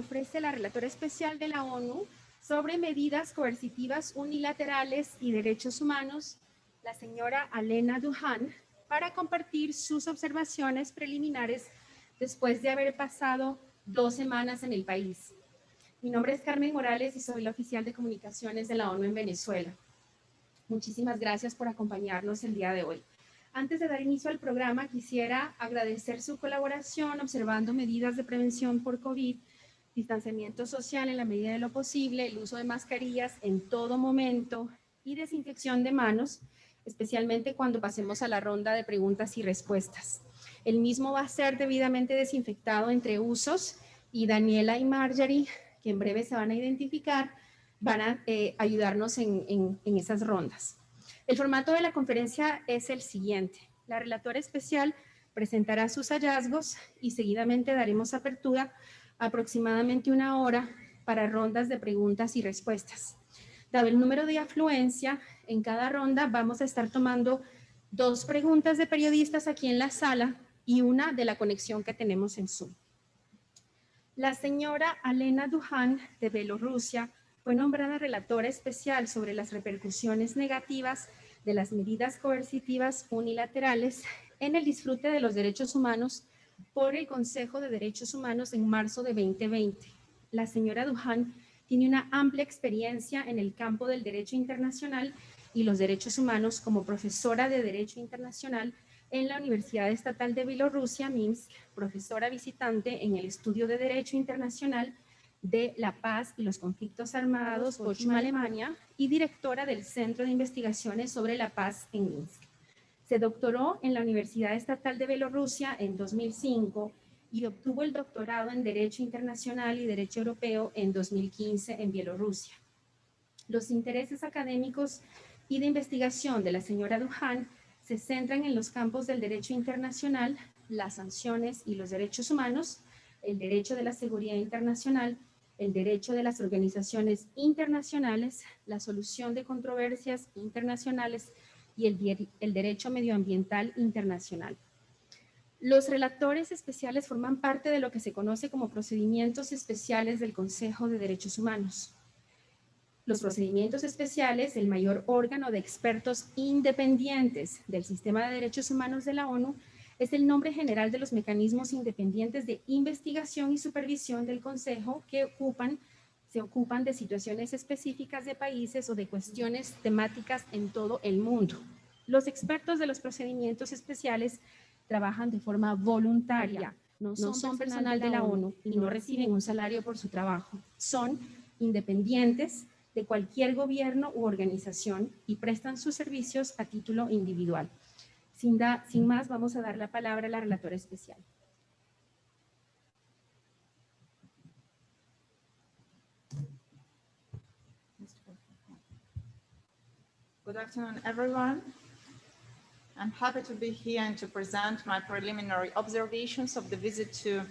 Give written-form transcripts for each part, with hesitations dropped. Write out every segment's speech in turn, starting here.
Ofrece la Relatora Especial de la ONU sobre medidas coercitivas unilaterales y derechos humanos, la señora Alena Douhan, para compartir sus observaciones preliminares después de haber pasado 2 semanas en el país. Mi nombre es Carmen Morales y soy la oficial de comunicaciones de la ONU en Venezuela. Muchísimas gracias por acompañarnos el día de hoy. Antes de dar inicio al programa, quisiera agradecer su colaboración observando medidas de prevención por COVID, distanciamiento social en la medida de lo posible, el uso de mascarillas en todo momento y desinfección de manos, especialmente cuando pasemos a la ronda de preguntas y respuestas. El mismo va a ser debidamente desinfectado entre usos y Daniela y Marjorie, que en breve se van a identificar, van a ayudarnos en esas rondas. El formato de la conferencia es el siguiente. La relatora especial presentará sus hallazgos y seguidamente daremos apertura a aproximadamente 1 hora para rondas de preguntas y respuestas. Dado el número de afluencia, en cada ronda vamos a estar tomando 2 preguntas de periodistas aquí en la sala y una de la conexión que tenemos en Zoom. La señora Alena Douhan de Bielorrusia fue nombrada relatora especial sobre las repercusiones negativas de las medidas coercitivas unilaterales en el disfrute de los derechos humanos por el Consejo de Derechos Humanos en marzo de 2020. La señora Douhan tiene una amplia experiencia en el campo del derecho internacional y los derechos humanos como profesora de Derecho Internacional en la Universidad Estatal de Bielorrusia, Minsk, profesora visitante en el estudio de Derecho Internacional de la Paz y los Conflictos Armados, Bochum, Alemania, y directora del Centro de Investigaciones sobre la Paz en Minsk. Se doctoró en la Universidad Estatal de Bielorrusia en 2005 y obtuvo el doctorado en Derecho Internacional y Derecho Europeo en 2015 en Bielorrusia. Los intereses académicos y de investigación de la señora Douhan se centran en los campos del derecho internacional, las sanciones y los derechos humanos, el derecho de la seguridad internacional, el derecho de las organizaciones internacionales, la solución de controversias internacionales y el derecho medioambiental internacional. Los relatores especiales forman parte de lo que se conoce como procedimientos especiales del Consejo de Derechos Humanos. Los procedimientos especiales, el mayor órgano de expertos independientes del sistema de derechos humanos de la ONU, es el nombre general de los mecanismos independientes de investigación y supervisión del Consejo que se ocupan de situaciones específicas de países o de cuestiones temáticas en todo el mundo. Los expertos de los procedimientos especiales trabajan de forma voluntaria, no son personal de la ONU y no reciben un salario por su trabajo. Son independientes de cualquier gobierno u organización y prestan sus servicios a título individual. Sin más, vamos a dar la palabra a la relatora especial. Good afternoon, everyone. I'm happy to be here and to present my preliminary observations of the visit to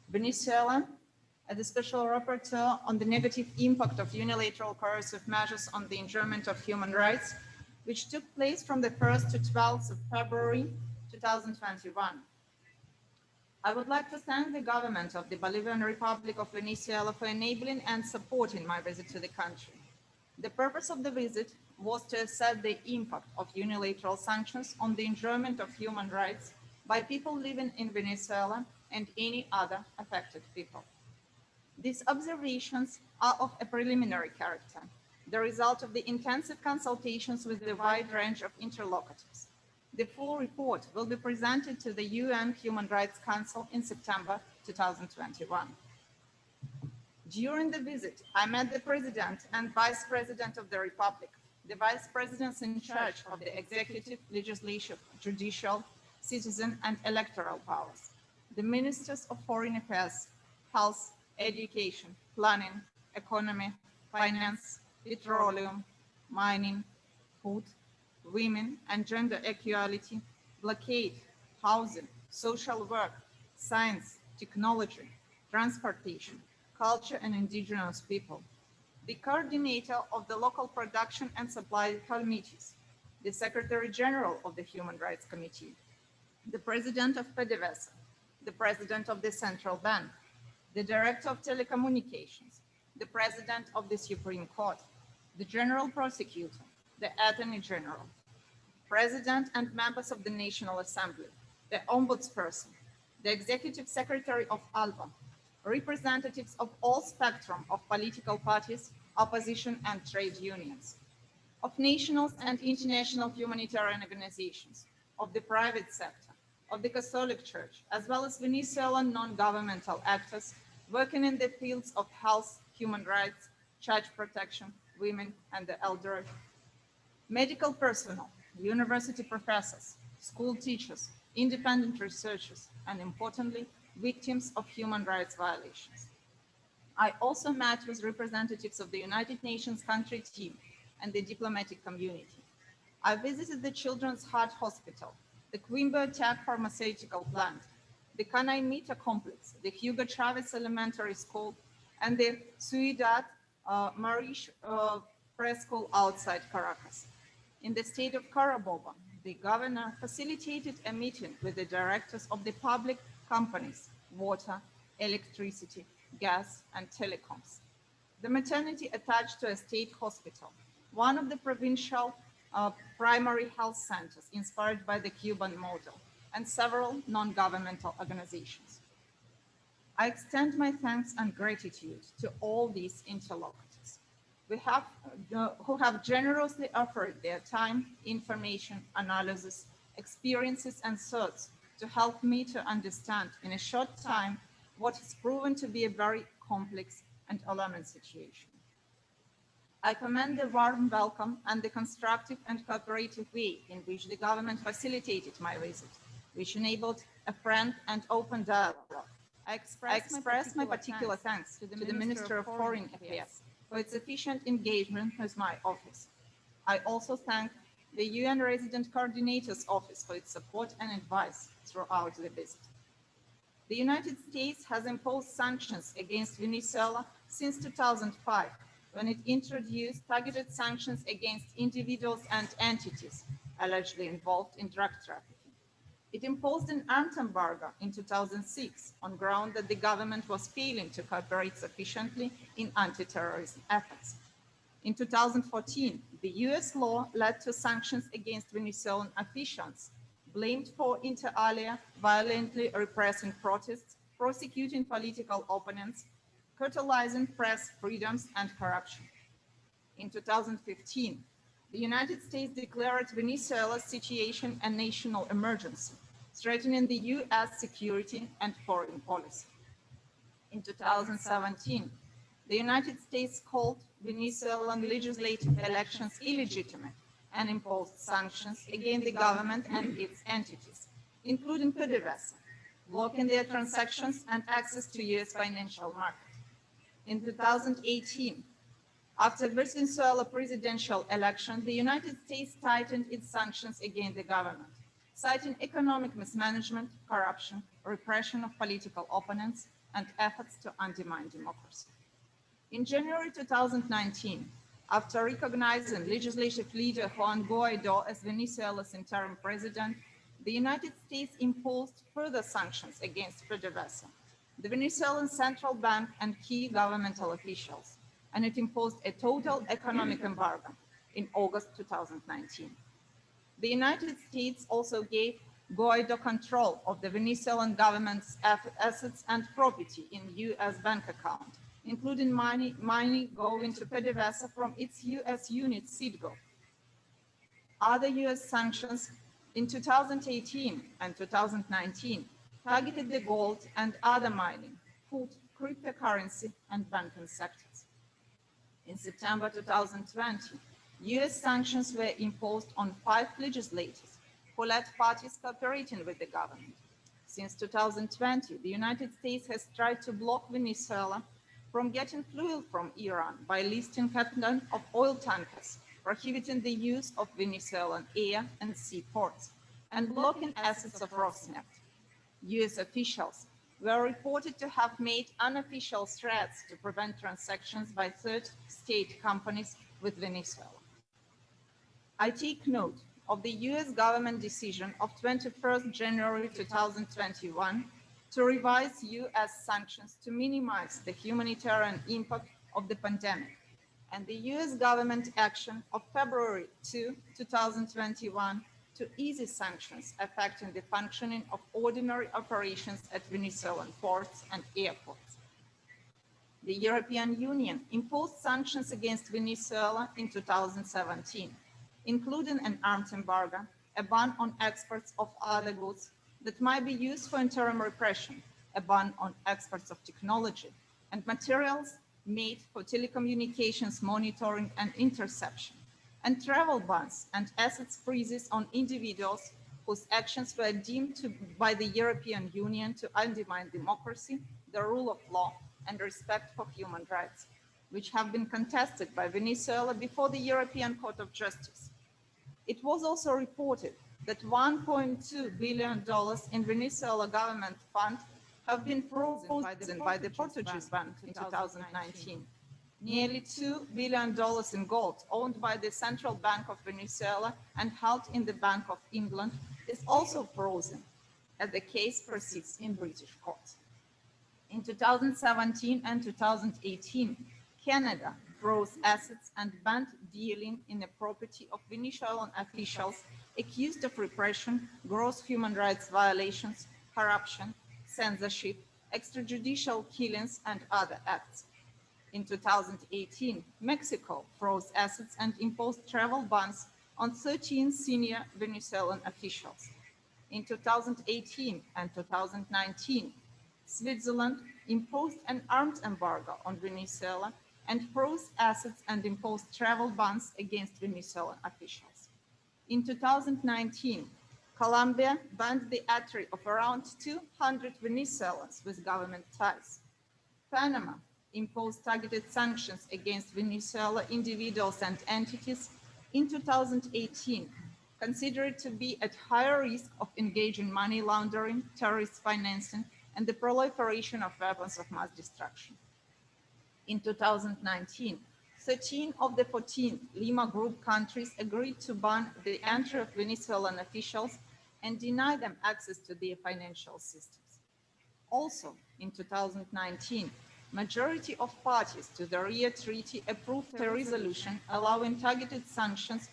Venezuela as the Special Rapporteur on the negative impact of unilateral coercive measures on the enjoyment of human rights, which took place from the 1st to 12th of February 2021. I would like to thank the government of the Bolivarian Republic of Venezuela for enabling and supporting my visit to the country. The purpose of the visit was to assess the impact of unilateral sanctions on the enjoyment of human rights by people living in Venezuela and any other affected people. These observations are of a preliminary character, the result of the intensive consultations with the wide range of interlocutors. The full report will be presented to the UN Human Rights Council in September 2021. During the visit, I met the President and Vice President of the Republic, the Vice Presidents in charge of the executive, legislative, judicial, citizen, and electoral powers, the Ministers of Foreign Affairs, Health, Education, Planning, Economy, Finance, Petroleum, Mining, Food, Women and Gender Equality, Blockade, Housing, Social Work, Science, Technology, Transportation, Culture and Indigenous People, the coordinator of the local production and supply committees, the Secretary General of the Human Rights Committee, the President of PDVSA, the President of the Central Bank, the Director of Telecommunications, the President of the Supreme Court, the General Prosecutor, the Attorney General, President and members of the National Assembly, the Ombudsperson, the Executive Secretary of ALBA, representatives of all spectrum of political parties, opposition and trade unions, of national and international humanitarian organizations, of the private sector, of the Catholic Church, as well as Venezuelan non-governmental actors working in the fields of health, human rights, child protection, women and the elderly, medical personnel, university professors, school teachers, independent researchers, and importantly, victims of human rights violations. I also met with representatives of the United Nations country team and the diplomatic community. I visited the Children's Heart Hospital, the Quimbo Tech Pharmaceutical Plant, the Canaimita Complex, the Hugo Chavez Elementary School, and the Ciudad Marish Press School outside Caracas. In the state of Carabobo, the governor facilitated a meeting with the directors of the public companies, water, electricity, gas, and telecoms. The maternity attached to a state hospital, one of the provincial primary health centers inspired by the Cuban model, and several non-governmental organizations. I extend my thanks and gratitude to all these interlocutors who have generously offered their time, information, analysis, experiences, and thoughts to help me to understand in a short time what has proven to be a very complex and alarming situation. I commend the warm welcome and the constructive and cooperative way in which the government facilitated my visit, which enabled a frank and open dialogue. I express my particular thanks to the Minister of Foreign Affairs for its efficient engagement with my office. I also thank the UN Resident Coordinator's Office for its support and advice throughout the visit. The United States has imposed sanctions against Venezuela since 2005, when it introduced targeted sanctions against individuals and entities allegedly involved in drug trafficking. It imposed an arms embargo in 2006 on ground that the government was failing to cooperate sufficiently in anti-terrorism efforts. In 2014, the US law led to sanctions against Venezuelan officials blamed for inter alia violently repressing protests, prosecuting political opponents, curtailing press freedoms and corruption. In 2015, the United States declared Venezuela's situation a national emergency, threatening the US security and foreign policy. In 2017, the United States called Venezuelan legislative elections illegitimate and imposed sanctions against the government and its entities, including PDVSA, blocking their transactions and access to US financial markets. In 2018, after Venezuela presidential election, the United States tightened its sanctions against the government, citing economic mismanagement, corruption, repression of political opponents, and efforts to undermine democracy. In January 2019, after recognizing legislative leader Juan Guaido as Venezuela's interim president, the United States imposed further sanctions against PDVSA, the Venezuelan Central Bank, and key governmental officials, and it imposed a total economic embargo in August 2019. The United States also gave Guaido control of the Venezuelan government's assets and property in US bank account, including money going to PDVSA from its US unit Citgo. Other US sanctions in 2018 and 2019 targeted the gold and other mining, food, cryptocurrency, and banking sectors. In September 2020, US sanctions were imposed on 5 legislators who led parties cooperating with the government. Since 2020, the United States has tried to block Venezuela from getting fuel from Iran by listing captain of oil tankers, prohibiting the use of Venezuelan air and sea ports, and blocking assets of Rosneft. US officials were reported to have made unofficial threats to prevent transactions by third state companies with Venezuela. I take note of the US government decision of 21st January 2021 to revise US sanctions to minimize the humanitarian impact of the pandemic, and the US government action of February 2, 2021 to ease sanctions affecting the functioning of ordinary operations at Venezuelan ports and airports. The European Union imposed sanctions against Venezuela in 2017, including an arms embargo, a ban on exports of other goods that might be used for interim repression, a ban on exports of technology and materials made for telecommunications monitoring and interception, and travel bans and assets freezes on individuals whose actions were deemed by the European Union to undermine democracy, the rule of law, and respect for human rights, which have been contested by Venezuela before the European Court of Justice. It was also reported that $1.2 billion in Venezuela government funds have been frozen by the Portuguese bank in 2019. Nearly $2 billion in gold owned by the Central Bank of Venezuela and held in the Bank of England is also frozen, as the case proceeds in British courts. In 2017 and 2018, Canada froze assets and banned dealing in the property of Venezuelan officials accused of repression, gross human rights violations, corruption, censorship, extrajudicial killings, and other acts. In 2018, Mexico froze assets and imposed travel bans on 13 senior Venezuelan officials. In 2018 and 2019, Switzerland imposed an arms embargo on Venezuela and froze assets and imposed travel bans against Venezuelan officials. In 2019, Colombia banned the entry of around 200 Venezuelans with government ties. Panama imposed targeted sanctions against Venezuela individuals and entities in 2018, considered to be at higher risk of engaging in money laundering, terrorist financing, and the proliferation of weapons of mass destruction. In 2019, 13 of the 14 Lima Group countries agreed to ban the entry of Venezuelan officials and deny them access to their financial systems. Also, in 2019, majority of parties to the RIA Treaty approved a resolution allowing targeted sanctions,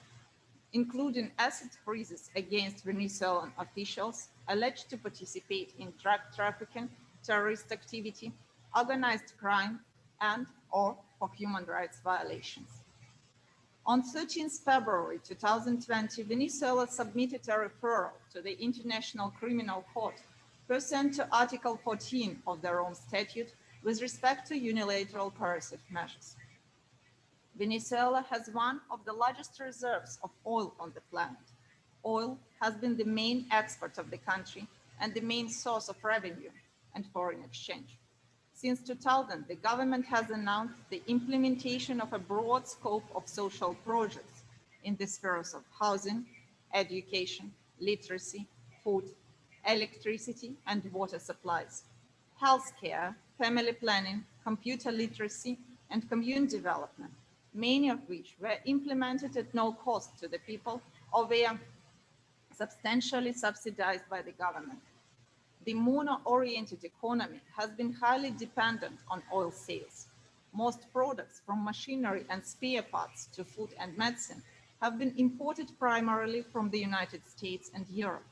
including asset freezes against Venezuelan officials alleged to participate in drug trafficking, terrorist activity, organized crime, and/or for human rights violations. On 13th February 2020, Venezuela submitted a referral to the International Criminal Court pursuant to Article 14 of the Rome Statute with respect to unilateral coercive measures. Venezuela has one of the largest reserves of oil on the planet. Oil has been the main export of the country and the main source of revenue and foreign exchange. Since 2000, the government has announced the implementation of a broad scope of social projects in the spheres of housing, education, literacy, food, electricity, and water supplies, healthcare, family planning, computer literacy, and community development, many of which were implemented at no cost to the people or were substantially subsidized by the government. The mono-oriented economy has been highly dependent on oil sales. Most products, from machinery and spare parts to food and medicine, have been imported primarily from the United States and Europe.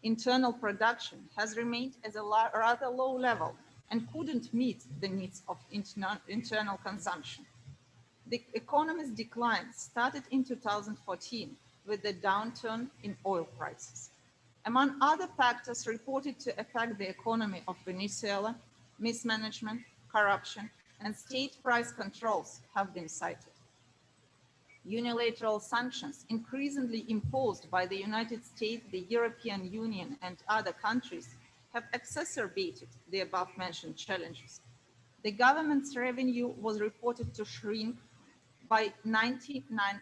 Internal production has remained at a rather low level and couldn't meet the needs of internal consumption. The economy's decline started in 2014 with the downturn in oil prices. Among other factors reported to affect the economy of Venezuela, mismanagement, corruption, and state price controls have been cited. Unilateral sanctions increasingly imposed by the United States, the European Union, and other countries have exacerbated the above-mentioned challenges. The government's revenue was reported to shrink by 99%,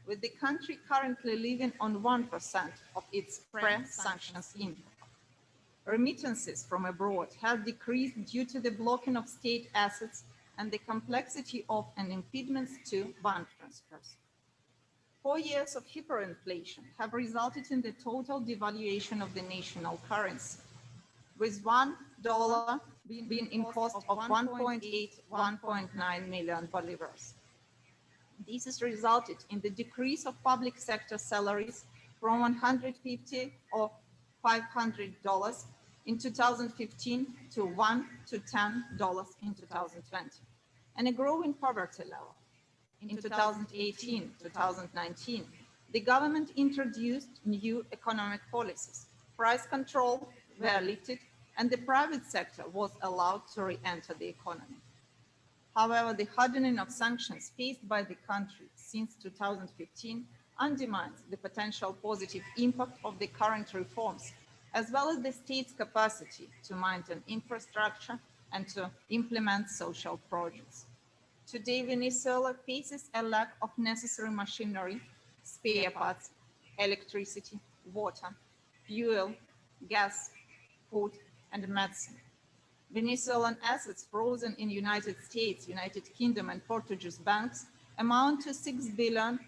with the country currently living on 1% of its pre-sanctions income. Remittances from abroad have decreased due to the blocking of state assets and the complexity of and impediments to bank transfers. 4 years of hyperinflation have resulted in the total devaluation of the national currency. with $1 being in cost of 1.9 million bolivars. This has resulted in the decrease of public sector salaries from $150 or $500 in 2015 to $1 to $10 in 2020, and a growing poverty level. In 2018-2019, the government introduced new economic policies. Price control were lifted, and the private sector was allowed to re-enter the economy. However, the hardening of sanctions faced by the country since 2015 undermines the potential positive impact of the current reforms, as well as the state's capacity to maintain infrastructure and to implement social projects. Today, Venezuela faces a lack of necessary machinery, spare parts, electricity, water, fuel, gas, food, and medicine. Venezuelan assets frozen in United States, United Kingdom, and Portuguese banks amount to $6 billion.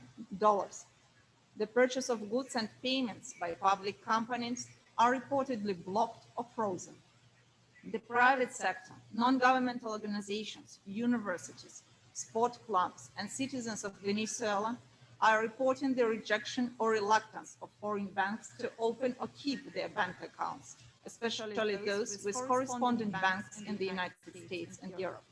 The purchase of goods and payments by public companies are reportedly blocked or frozen. The private sector, non-governmental organizations, universities, sport clubs, and citizens of Venezuela are reporting the rejection or reluctance of foreign banks to open or keep their bank accounts, especially those with correspondent banks in the United States and Europe.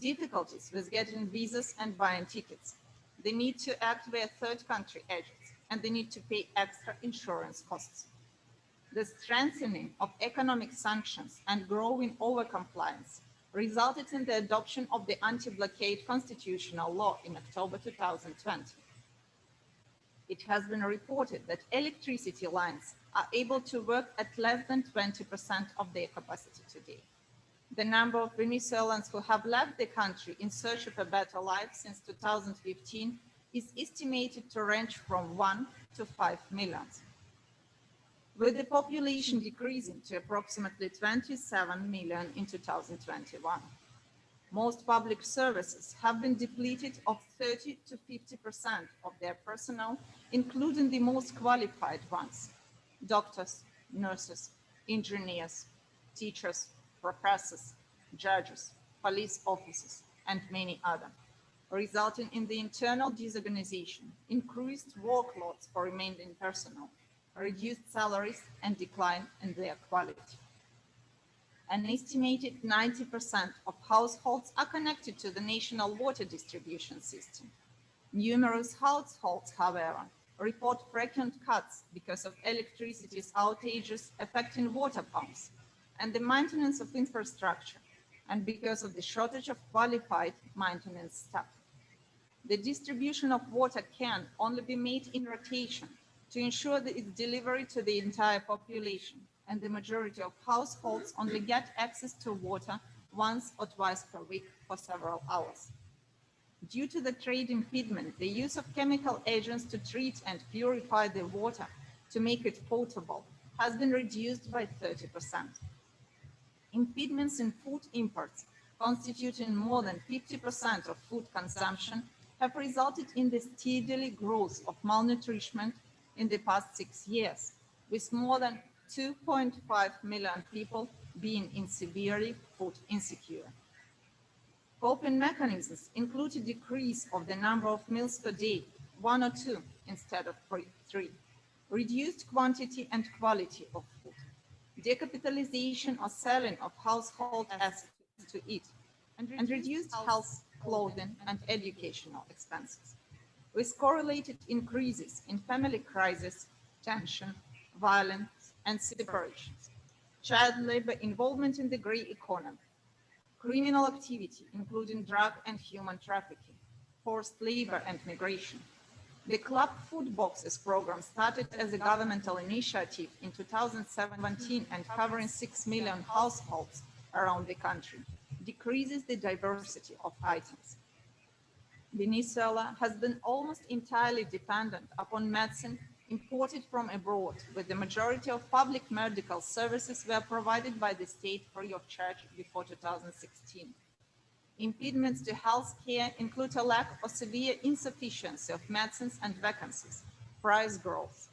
Difficulties with getting visas and buying tickets, the need to act via third country agents, and the need to pay extra insurance costs. The strengthening of economic sanctions and growing overcompliance resulted in the adoption of the anti-blockade constitutional law in October 2020. It has been reported that electricity lines are able to work at less than 20% of their capacity today. The number of Venezuelans who have left the country in search of a better life since 2015 is estimated to range from 1 to 5 million. With the population decreasing to approximately 27 million in 2021. Most public services have been depleted of 30 to 50% of their personnel, including the most qualified ones: doctors, nurses, engineers, teachers, professors, judges, police officers, and many others, resulting in the internal disorganization, increased workloads for remaining personnel, reduced salaries, and decline in their quality. An estimated 90% of households are connected to the national water distribution system. Numerous households, however, report frequent cuts because of electricity outages affecting water pumps and the maintenance of infrastructure, and because of the shortage of qualified maintenance staff. The distribution of water can only be made in rotation to ensure that its delivery to the entire population, and the majority of households only get access to water once or twice per week for several hours. Due to the trade impediment, the use of chemical agents to treat and purify the water to make it potable has been reduced by 30%. Impediments in food imports, constituting more than 50% of food consumption, have resulted in the steadily growth of malnutrition in the past 6 years, with more than 2.5 million people being in severely food insecure. Coping mechanisms include a decrease of the number of meals per day, 1 or 2 instead of 3, reduced quantity and quality of food, decapitalization or selling of household assets to eat, and reduced health, clothing, and educational expenses, with correlated increases in family crisis, tension, violence, and separations, child labor involvement in the grey economy, criminal activity, including drug and human trafficking, forced labor and migration. The Club Food Boxes program started as a governmental initiative in 2017 and covering 6 million households around the country, decreases the diversity of items. Venezuela has been almost entirely dependent upon medicine imported from abroad, with the majority of public medical services were provided by the state free of charge before 2016. Impediments to health care include a lack or severe insufficiency of medicines and vacancies, price growth,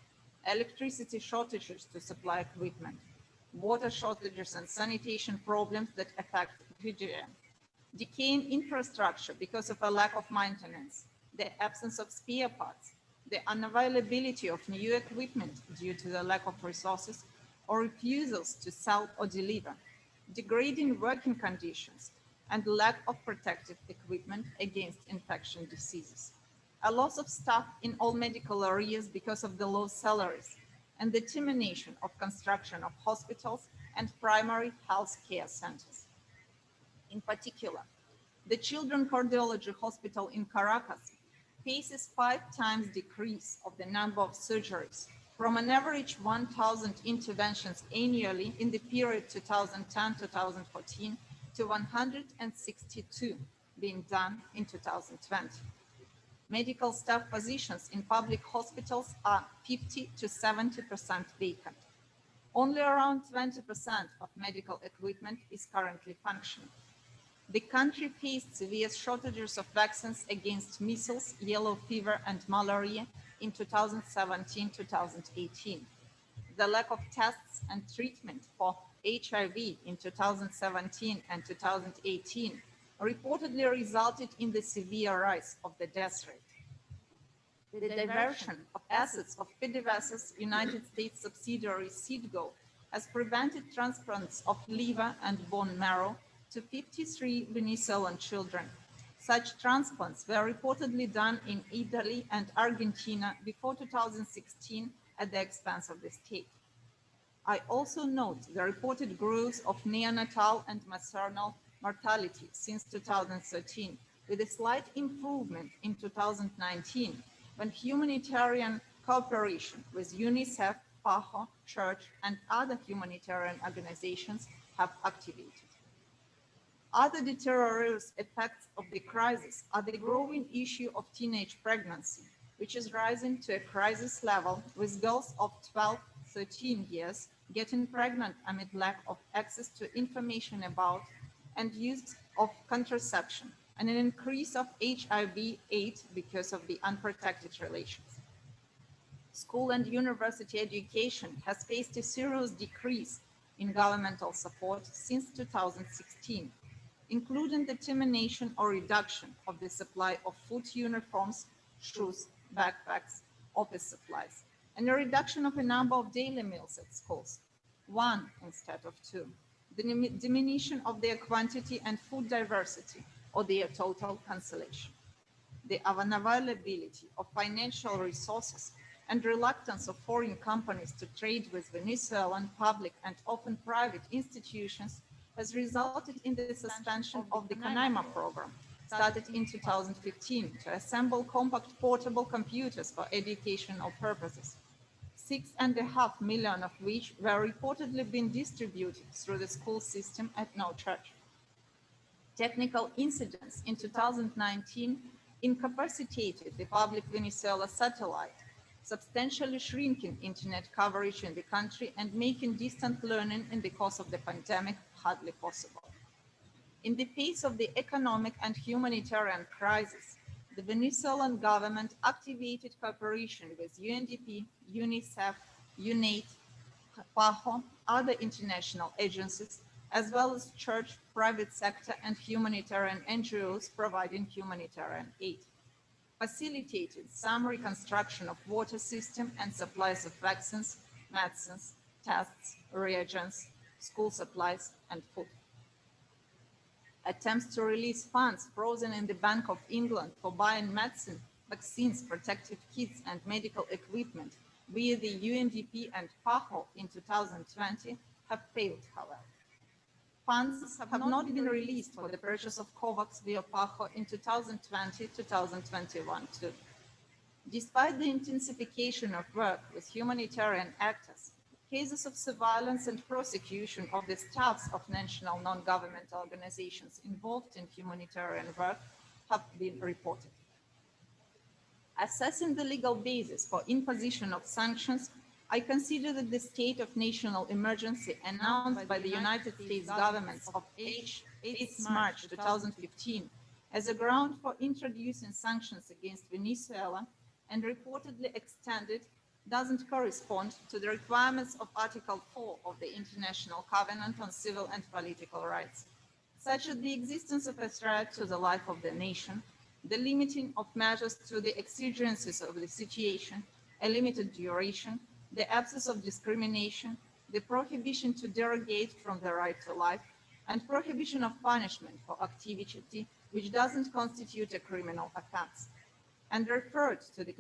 electricity shortages to supply equipment, water shortages and sanitation problems that affect Nigeria, decaying infrastructure because of a lack of maintenance, the absence of spare parts, the unavailability of new equipment due to the lack of resources or refusals to sell or deliver, degrading working conditions, and lack of protective equipment against infection diseases, a loss of staff in all medical areas because of the low salaries, and the termination of construction of hospitals and primary health care centers. In particular, the Children's Cardiology Hospital in Caracas faces 5 times decrease of the number of surgeries from an average 1,000 interventions annually in the period 2010-2014 to 162 being done in 2020. Medical staff positions in public hospitals are 50 to 70% vacant. Only around 20% of medical equipment is currently functioning. The country faced severe shortages of vaccines against measles, yellow fever, and malaria in 2017-2018. The lack of tests and treatment for HIV in 2017 and 2018 reportedly resulted in the severe rise of the death rate. The diversion of assets of PDVSA's United States subsidiary Citgo has prevented transplants of liver and bone marrow to 53 Venezuelan children. Such transplants were reportedly done in Italy and Argentina before 2016 at the expense of the state. I also note the reported growth of neonatal and maternal mortality since 2013, with a slight improvement in 2019, when humanitarian cooperation with UNICEF, PAHO, Church, and other humanitarian organizations have activated. Other deleterious effects of the crisis are the growing issue of teenage pregnancy, which is rising to a crisis level, with girls of 12-13 years getting pregnant amid lack of access to information about and use of contraception, and an increase of HIV/AIDS because of the unprotected relations. School and university education has faced a serious decrease in governmental support since 2016, including the termination or reduction of the supply of food, uniforms, shoes, backpacks, office supplies, and a reduction of a number of daily meals at schools, 1 instead of 2, the diminution of their quantity and food diversity, or their total cancellation, the unavailability of financial resources and reluctance of foreign companies to trade with Venezuelan public and often private institutions has resulted in the suspension of the Canaima program, started in 2015 to assemble compact portable computers for educational purposes, 6.5 million of which were reportedly being distributed through the school system at no charge. Technical incidents in 2019 incapacitated the public Venezuela satellite, substantially shrinking internet coverage in the country and making distant learning in the course of the pandemic hardly possible. In the face of the economic and humanitarian crisis, the Venezuelan government activated cooperation with UNDP, UNICEF, UNAID, PAHO, other international agencies, as well as church, private sector, and humanitarian NGOs providing humanitarian aid, facilitated some reconstruction of water system and supplies of vaccines, medicines, tests, reagents, school supplies, and food. Attempts to release funds frozen in the Bank of England for buying medicine, vaccines, protective kits, and medical equipment via the UNDP and PAHO in 2020 have failed, however. Funds have not been released for the purchase of COVAX via PAHO in 2020-2021 too. Despite the intensification of work with humanitarian actors, cases of surveillance and prosecution of the staffs of national non-governmental organizations involved in humanitarian work have been reported. Assessing the legal basis for imposition of sanctions, I consider that the state of national emergency announced by the United States government of 8 March 2015 as a ground for introducing sanctions against Venezuela and reportedly extended doesn't correspond to the requirements of Article 4 of the International Covenant on Civil and Political Rights, such as the existence of a threat to the life of the nation, the limiting of measures to the exigencies of the situation, a limited duration, the absence of discrimination, the prohibition to derogate from the right to life, and prohibition of punishment for activity which doesn't constitute a criminal offense, and referred to the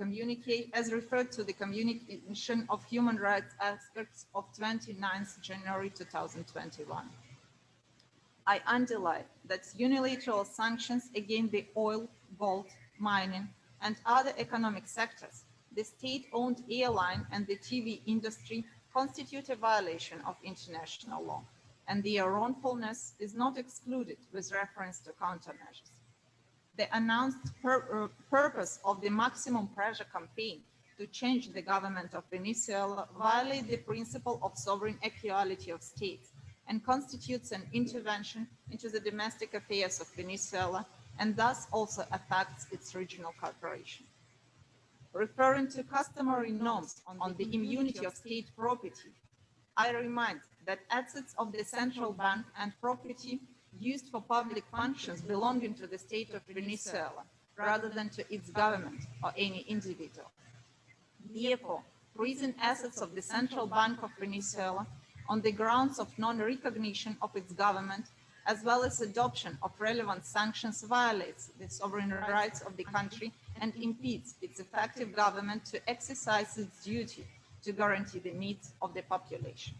Communication of Human Rights Aspects of 29th January 2021. I underline that unilateral sanctions against the oil, gold, mining, and other economic sectors, the state-owned airline and the TV industry constitute a violation of international law, and their wrongfulness is not excluded with reference to countermeasures. The announced purpose of the maximum pressure campaign to change the government of Venezuela violates the principle of sovereign equality of states and constitutes an intervention into the domestic affairs of Venezuela and thus also affects its regional cooperation. Referring to customary norms on the immunity of state property, I remind that assets of the central bank and property used for public functions belonging to the state of Venezuela rather than to its government or any individual. Therefore, freezing assets of the Central Bank of Venezuela on the grounds of non-recognition of its government, as well as adoption of relevant sanctions, violates the sovereign rights of the country and impedes its effective government to exercise its duty to guarantee the needs of the population.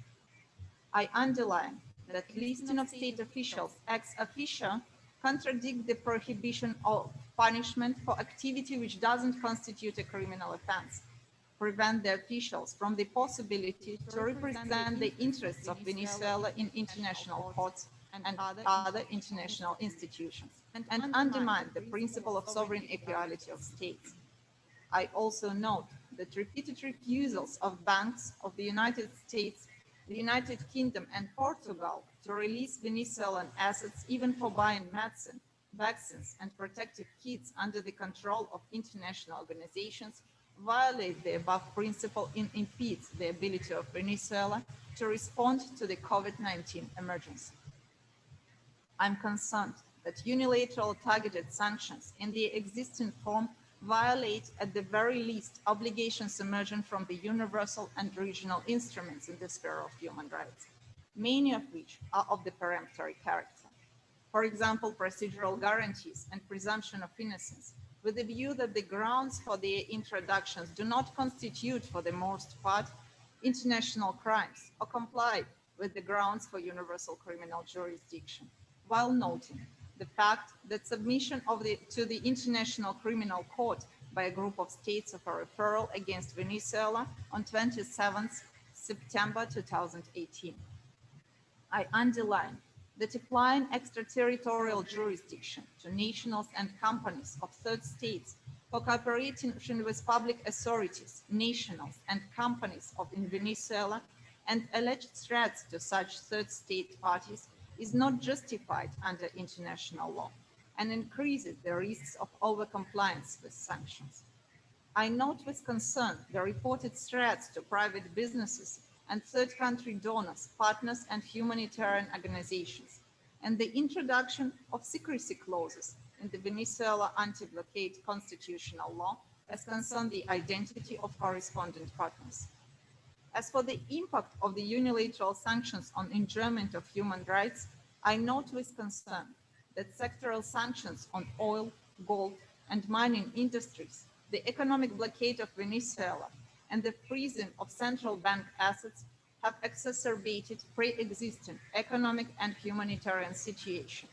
I underline that listing of state officials ex officio contradict the prohibition of punishment for activity which doesn't constitute a criminal offense, prevent the officials from the possibility to represent the interests of Venezuela in international courts and other international institutions, and undermine the principle of sovereign equality of states. I also note that repeated refusals of banks of the United States, the United Kingdom, and Portugal to release Venezuelan assets even for buying medicine, vaccines, and protective kits under the control of international organizations violate the above principle and impedes the ability of Venezuela to respond to the COVID-19 emergency. I'm concerned that unilateral targeted sanctions in the existing form violate at the very least obligations emerging from the universal and regional instruments in the sphere of human rights, many of which are of the peremptory character. For example, procedural guarantees and presumption of innocence, with the view that the grounds for their introductions do not constitute, for the most part, international crimes or comply with the grounds for universal criminal jurisdiction, while noting the fact that submission to the International Criminal Court by a group of states of a referral against Venezuela on 27 September 2018. I underline that applying extraterritorial jurisdiction to nationals and companies of third states for cooperating with public authorities, nationals, and companies in Venezuela and alleged threats to such third state parties is not justified under international law and increases the risks of overcompliance with sanctions. I note with concern the reported threats to private businesses and third country donors, partners, and humanitarian organizations, and the introduction of secrecy clauses in the Venezuela anti-blockade constitutional law as concern the identity of correspondent partners. As for the impact of the unilateral sanctions on enjoyment of human rights, I note with concern that sectoral sanctions on oil, gold, and mining industries, the economic blockade of Venezuela, and the freezing of central bank assets have exacerbated pre-existing economic and humanitarian situation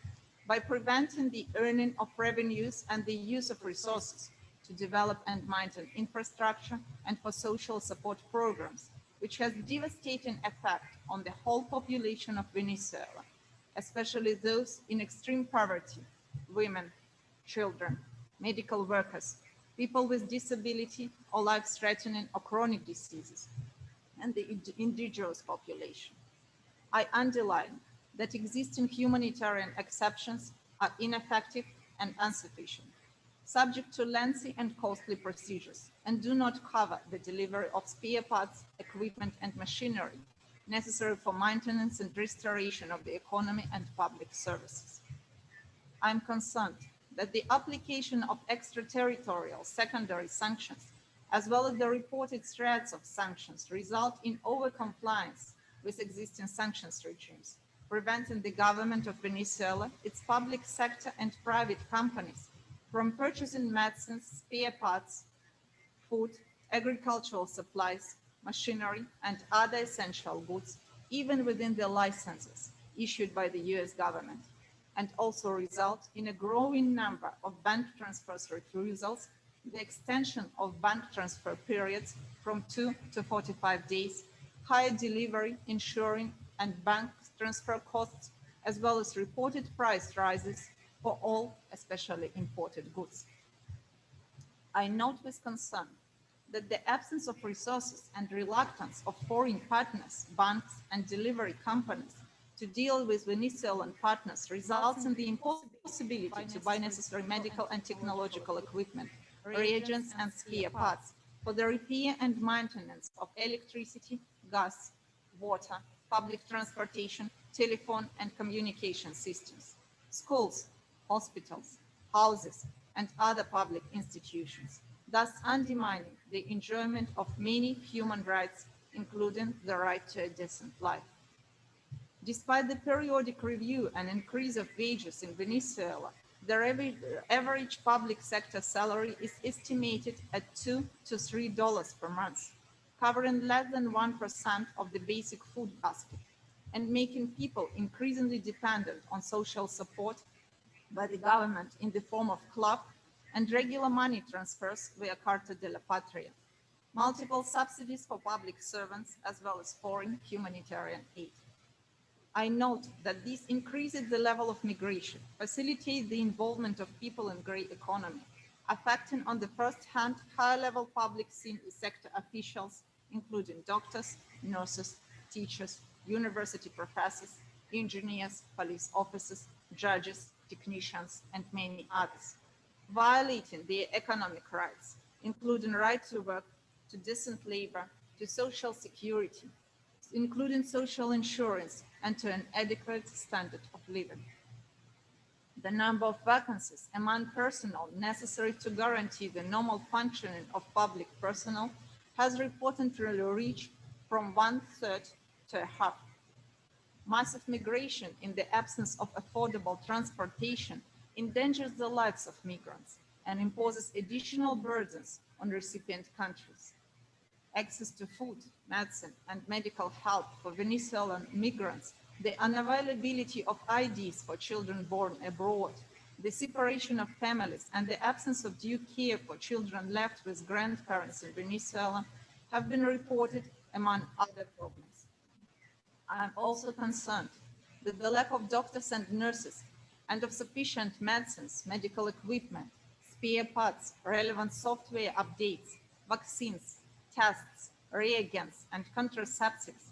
by preventing the earning of revenues and the use of resources to develop and maintain infrastructure and for social support programs, which has devastating effect on the whole population of Venezuela, especially those in extreme poverty, women, children, medical workers, people with disability or life-threatening or chronic diseases, and the indigenous population. I underline that existing humanitarian exceptions are ineffective and insufficient. subject to lengthy and costly procedures, and do not cover the delivery of spare parts, equipment, and machinery necessary for maintenance and restoration of the economy and public services. I am concerned that the application of extraterritorial secondary sanctions, as well as the reported threats of sanctions, result in overcompliance with existing sanctions regimes, preventing the government of Venezuela, its public sector, and private companies from purchasing medicines, spare parts, food, agricultural supplies, machinery, and other essential goods, even within the licenses issued by the US government, and also result in a growing number of bank transfers refusals, the extension of bank transfer periods from 2 to 45 days, higher delivery, insuring, and bank transfer costs, as well as reported price rises for all, especially imported goods. I note with concern that the absence of resources and reluctance of foreign partners, banks, and delivery companies to deal with Venezuelan partners results in the impossibility to buy necessary medical and technological equipment, reagents, and spare parts for the repair and maintenance of electricity, gas, water, public transportation, telephone, and communication systems, schools, hospitals, houses, and other public institutions, thus undermining the enjoyment of many human rights, including the right to a decent life. Despite the periodic review and increase of wages in Venezuela, the average public sector salary is estimated at $2 to $3 per month, covering less than 1% of the basic food basket, and making people increasingly dependent on social support by the government in the form of club and regular money transfers via Carta de la Patria, multiple subsidies for public servants, as well as foreign humanitarian aid. I note that this increases the level of migration, facilitates the involvement of people in grey economy, affecting on the first hand high-level public sector officials, including doctors, nurses, teachers, university professors, engineers, police officers, judges, technicians, and many others, violating their economic rights, including right to work, to decent labor, to social security, including social insurance, and to an adequate standard of living. The number of vacancies among personnel necessary to guarantee the normal functioning of public personnel has reportedly reached from 1/3 to a half. Massive migration in the absence of affordable transportation endangers the lives of migrants and imposes additional burdens on recipient countries. Access to food, medicine, and medical help for Venezuelan migrants, the unavailability of IDs for children born abroad, the separation of families, and the absence of due care for children left with grandparents in Venezuela have been reported among other problems. I am also concerned that the lack of doctors and nurses and of sufficient medicines, medical equipment, spare parts, relevant software updates, vaccines, tests, reagents, and contraceptives,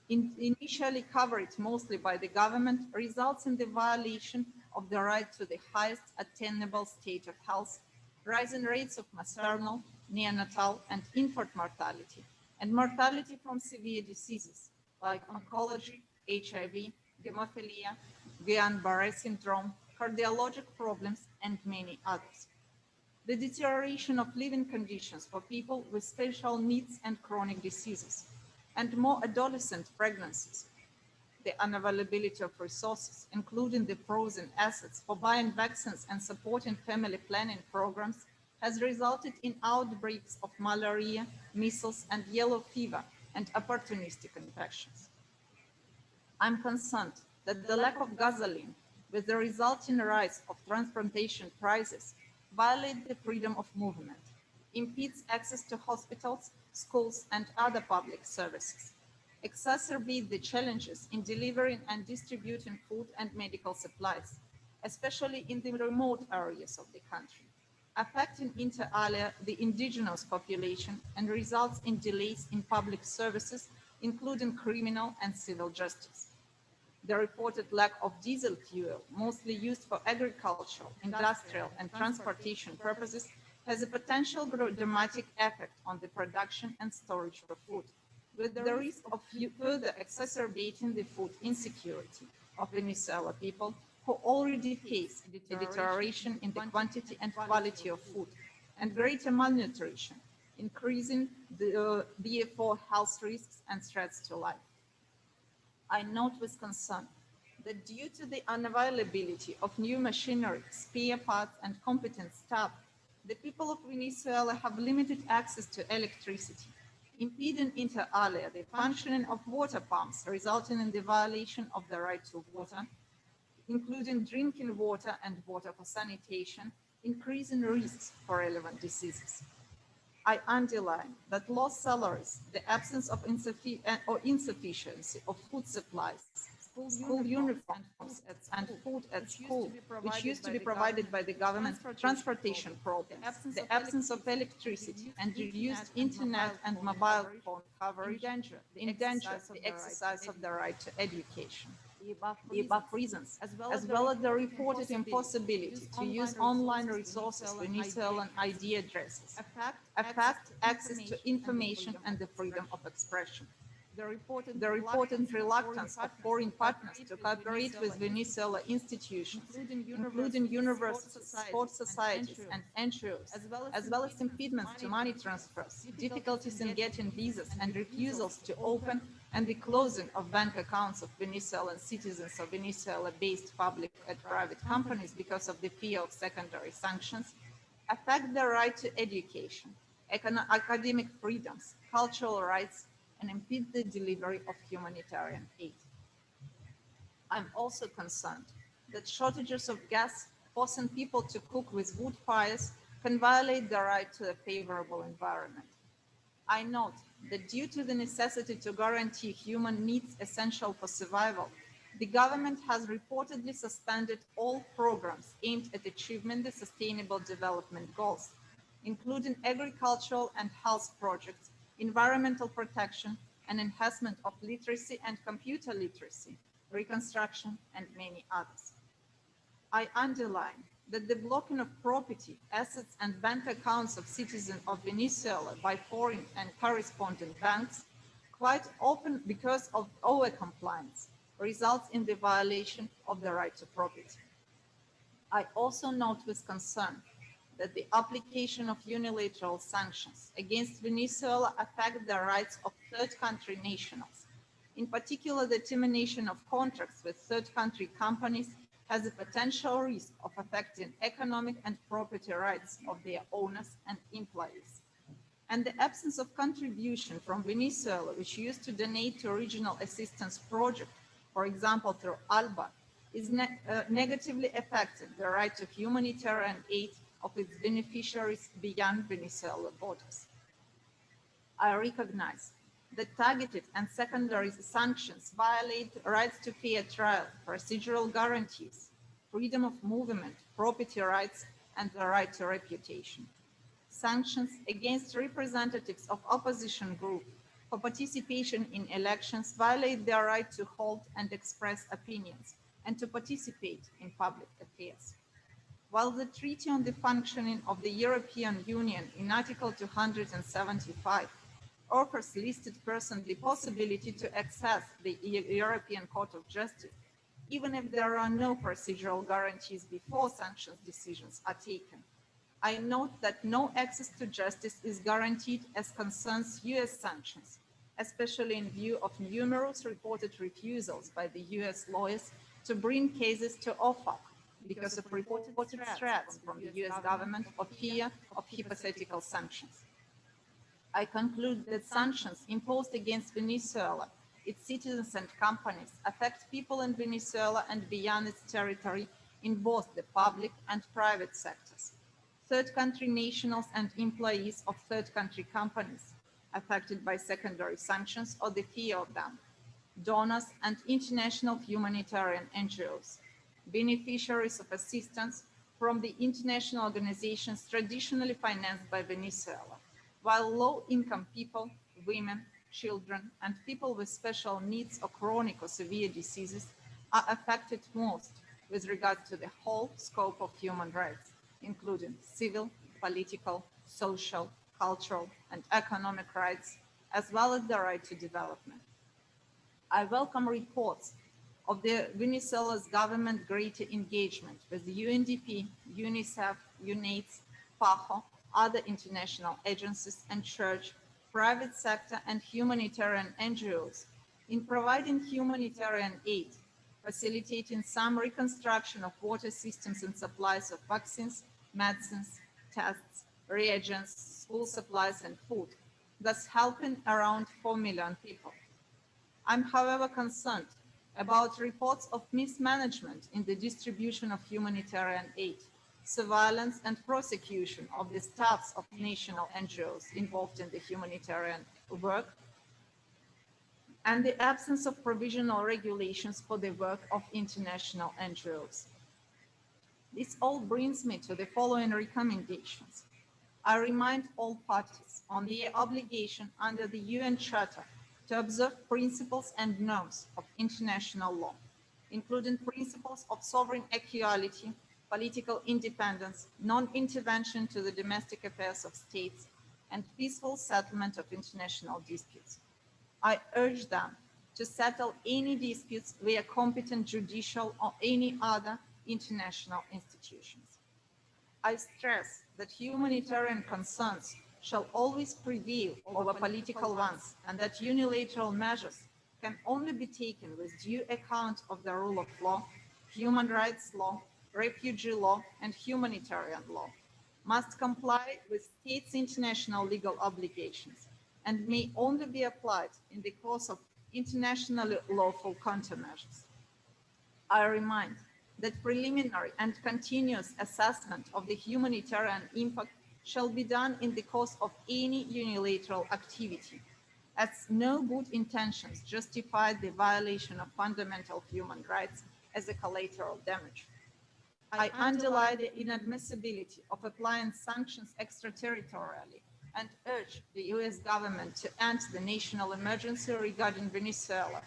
initially covered mostly by the government, results in the violation of the right to the highest attainable state of health, rising rates of maternal, neonatal, and infant mortality, and mortality from severe diseases like oncology, HIV, hemophilia, Guillain-Barré syndrome, cardiologic problems, and many others. The deterioration of living conditions for people with special needs and chronic diseases, and more adolescent pregnancies, the unavailability of resources, including the frozen assets for buying vaccines and supporting family planning programs, has resulted in outbreaks of malaria, measles, and yellow fever, and opportunistic infections. I'm concerned that the lack of gasoline, with the resulting rise of transportation prices, violate the freedom of movement, impedes access to hospitals, schools, and other public services, exacerbate the challenges in delivering and distributing food and medical supplies, especially in the remote areas of the country, affecting inter alia the indigenous population, and results in delays in public services, including criminal and civil justice. The reported lack of diesel fuel, mostly used for agricultural, industrial, and transportation purposes, has a potential dramatic effect on the production and storage of food, with the risk of further exacerbating the food insecurity of Venezuela people who already face a deterioration in the quantity and quality of food and greater malnutrition, increasing therefore health risks and threats to life. I note with concern that due to the unavailability of new machinery, spare parts, and competent staff, the people of Venezuela have limited access to electricity, impeding inter alia the functioning of water pumps, resulting in the violation of the right to water, including drinking water and water for sanitation, increasing risks for relevant diseases. I underline that low salaries, the absence of insufficiency of food supplies, school uniforms and food at school, which used to be provided by the government, transportation problems, the absence of electricity, and reduced internet and mobile phone coverage endanger the exercise of the right to education. The above reasons, as well as the reported impossibility to use online resources, Venezuelan ID addresses, affect access to information and the freedom of expression. The reported reluctance of foreign partners to cooperate with Venezuela institutions, including universities, sports societies, and NGOs, as well as impediments to money transfers, difficulties in getting visas, and refusals to open and the closing of bank accounts of Venezuelan citizens of Venezuela-based public and private companies because of the fear of secondary sanctions, affect the right to education, academic freedoms, cultural rights, and impede the delivery of humanitarian aid. I'm also concerned that shortages of gas forcing people to cook with wood fires can violate the right to a favorable environment. I note that due to the necessity to guarantee human needs essential for survival, the government has reportedly suspended all programs aimed at achieving the Sustainable Development Goals, including agricultural and health projects, environmental protection, and enhancement of literacy and computer literacy, reconstruction, and many others. I underline that the blocking of property, assets, and bank accounts of citizens of Venezuela by foreign and correspondent banks, quite often because of over-compliance, results in the violation of the right to property. I also note with concern that the application of unilateral sanctions against Venezuela affect the rights of third country nationals. In particular, the termination of contracts with third country companies has a potential risk of affecting economic and property rights of their owners and employees. And the absence of contribution from Venezuela, which used to donate to regional assistance projects, for example, through ALBA, is negatively affecting the right of humanitarian aid of its beneficiaries beyond Venezuela borders. I recognize that targeted and secondary sanctions violate rights to fair trial, procedural guarantees, freedom of movement, property rights, and the right to reputation. Sanctions against representatives of opposition groups for participation in elections violate their right to hold and express opinions and to participate in public affairs. While the Treaty on the Functioning of the European Union in Article 275 offers listed persons the possibility to access the European Court of Justice, even if there are no procedural guarantees before sanctions decisions are taken, I note that no access to justice is guaranteed as concerns US sanctions, especially in view of numerous reported refusals by the US lawyers to bring cases to OFAC because of reported threats from the US government of fear of hypothetical sanctions. I conclude that sanctions imposed against Venezuela, its citizens and companies, affect people in Venezuela and beyond its territory in both the public and private sectors. Third country nationals and employees of third country companies affected by secondary sanctions or the fear of them, donors and international humanitarian NGOs, beneficiaries of assistance from the international organizations traditionally financed by Venezuela, while low-income people, women, children, and people with special needs or chronic or severe diseases are affected most with regard to the whole scope of human rights, including civil, political, social, cultural, and economic rights, as well as the right to development. I welcome reports of the Venezuela's government greater engagement with the UNDP, UNICEF, UNAIDS, PAHO, other international agencies and church, private sector and humanitarian NGOs in providing humanitarian aid, facilitating some reconstruction of water systems and supplies of vaccines, medicines, tests, reagents, school supplies and food, thus helping around 4 million people. I'm, however, concerned about reports of mismanagement in the distribution of humanitarian aid, surveillance and prosecution of the staffs of national NGOs involved in the humanitarian work, and the absence of provisional regulations for the work of international NGOs. This all brings me to the following recommendations. I remind all parties on their obligation under the UN Charter to observe principles and norms of international law, including principles of sovereign equality, political independence, non-intervention to the domestic affairs of states, and peaceful settlement of international disputes. I urge them to settle any disputes via competent judicial or any other international institutions. I stress that humanitarian concerns shall always prevail over political ones, and that unilateral measures can only be taken with due account of the rule of law, human rights law, refugee law, and humanitarian law, must comply with states' international legal obligations, and may only be applied in the course of internationally lawful countermeasures. I remind that preliminary and continuous assessment of the humanitarian impact shall be done in the course of any unilateral activity, as no good intentions justify the violation of fundamental human rights as a collateral damage. I underline the inadmissibility of applying sanctions extraterritorially and urge the US government to end the national emergency regarding Venezuela,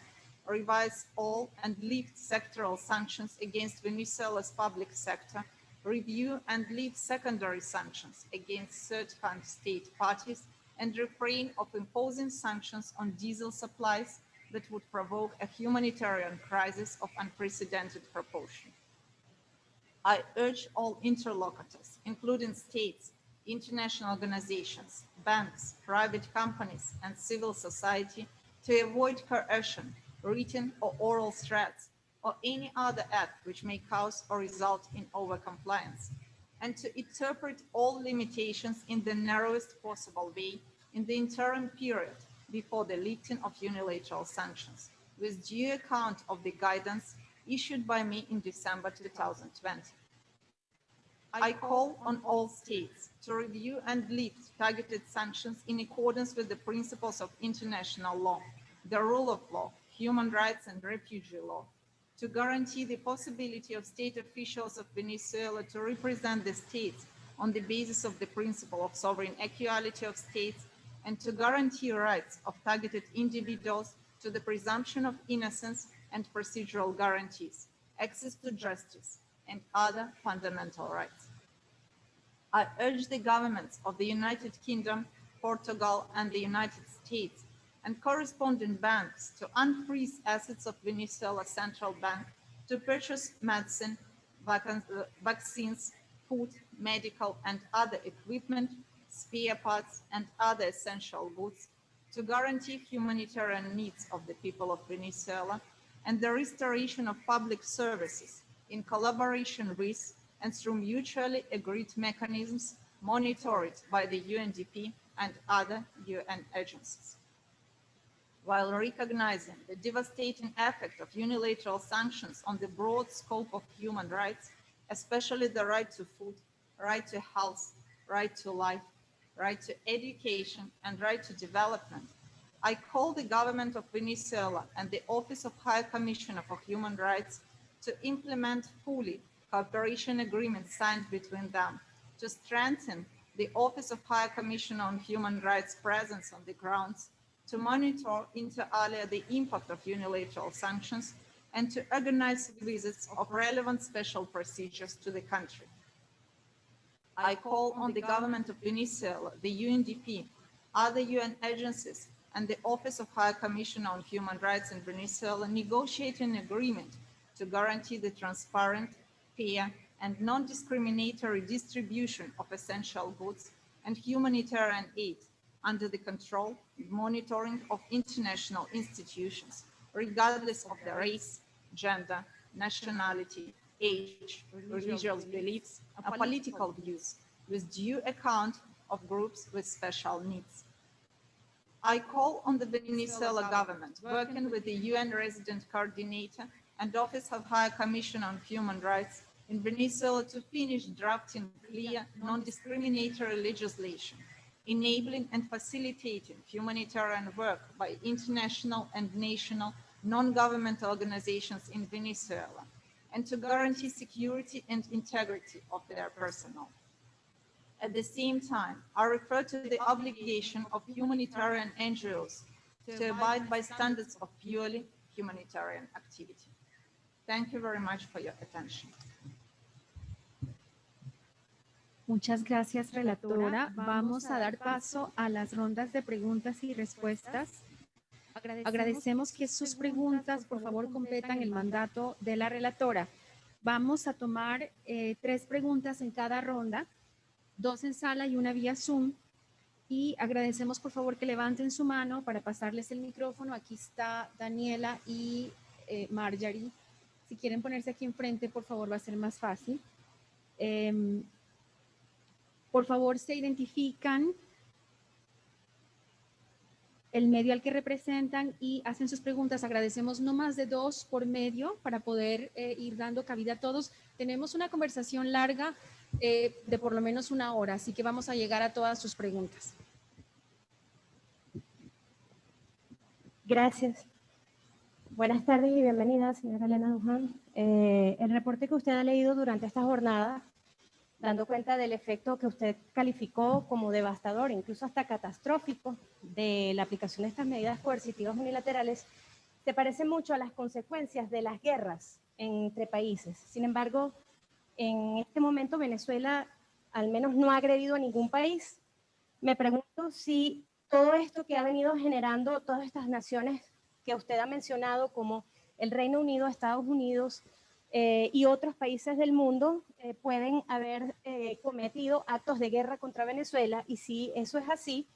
revise all and lift sectoral sanctions against Venezuela's public sector, review and lift secondary sanctions against third-hand state parties, and refrain of imposing sanctions on diesel supplies that would provoke a humanitarian crisis of unprecedented proportion. I urge all interlocutors, including states, international organizations, banks, private companies, and civil society, to avoid coercion, written or oral threats, or any other act which may cause or result in overcompliance, and to interpret all limitations in the narrowest possible way in the interim period before the lifting of unilateral sanctions, with due account of the guidance issued by me in December 2020. I call on all states to review and lift targeted sanctions in accordance with the principles of international law, the rule of law, human rights and refugee law, to guarantee the possibility of state officials of Venezuela to represent the states on the basis of the principle of sovereign equality of states, and to guarantee rights of targeted individuals to the presumption of innocence and procedural guarantees, access to justice, and other fundamental rights. I urge the governments of the United Kingdom, Portugal, and the United States and corresponding banks to unfreeze assets of Venezuela Central Bank to purchase medicine, vaccines, food, medical, and other equipment, spare parts, and other essential goods to guarantee humanitarian needs of the people of Venezuela and the restoration of public services in collaboration with and through mutually agreed mechanisms monitored by the UNDP and other UN agencies. While recognizing the devastating effect of unilateral sanctions on the broad scope of human rights, especially the right to food, right to health, right to life, right to education, and right to development, I call the government of Venezuela and the Office of High Commissioner for Human Rights to implement fully cooperation agreements signed between them, to strengthen the Office of High Commissioner on Human Rights presence on the grounds, to monitor inter alia the impact of unilateral sanctions, and to organize visits of relevant special procedures to the country. I call on the government of Venezuela, the UNDP, other UN agencies, and the Office of High Commissioner on Human Rights in Venezuela negotiate an agreement to guarantee the transparent, fair, and non-discriminatory distribution of essential goods and humanitarian aid under the control and monitoring of international institutions, regardless of their race, gender, nationality, age, religious beliefs, or political views, with due account of groups with special needs. I call on the Venezuela government, working with the UN Resident Coordinator and Office of High Commissioner on Human Rights in Venezuela, to finish drafting clear, non-discriminatory legislation, enabling and facilitating humanitarian work by international and national non-governmental organizations in Venezuela, and to guarantee security and integrity of their personnel. At the same time, I refer to the obligation of humanitarian NGOs to abide by standards of purely humanitarian activity. Thank you very much for your attention. Muchas gracias, relatora. Vamos a dar paso a las rondas de preguntas y respuestas. Agradecemos que sus preguntas, por favor, completan el mandato de la relatora. Vamos a tomar 3 preguntas en cada ronda, 2 en sala y 1 vía Zoom. Y agradecemos, por favor, que levanten su mano para pasarles el micrófono. Aquí está Daniela y Marjorie. Si quieren ponerse aquí enfrente, por favor, va a ser más fácil. Por favor, se identifican, el medio al que representan y hacen sus preguntas. Agradecemos no más de 2 por medio para poder ir dando cabida a todos. Tenemos una conversación larga de por lo menos 1 hora, así que vamos a llegar a todas sus preguntas. Gracias. Buenas tardes y bienvenida, señora Alena Douhan. El reporte que usted ha leído durante esta jornada, dando cuenta del efecto que usted calificó como devastador, incluso hasta catastrófico, de la aplicación de estas medidas coercitivas unilaterales, se parece mucho a las consecuencias de las guerras entre países. Sin embargo, en este momento Venezuela al menos no ha agredido a ningún país. Me pregunto si todo esto que ha venido generando todas estas naciones que usted ha mencionado, como el Reino Unido, Estados Unidos, y otros países del mundo pueden haber cometido actos de guerra contra Venezuela, y si eso es así,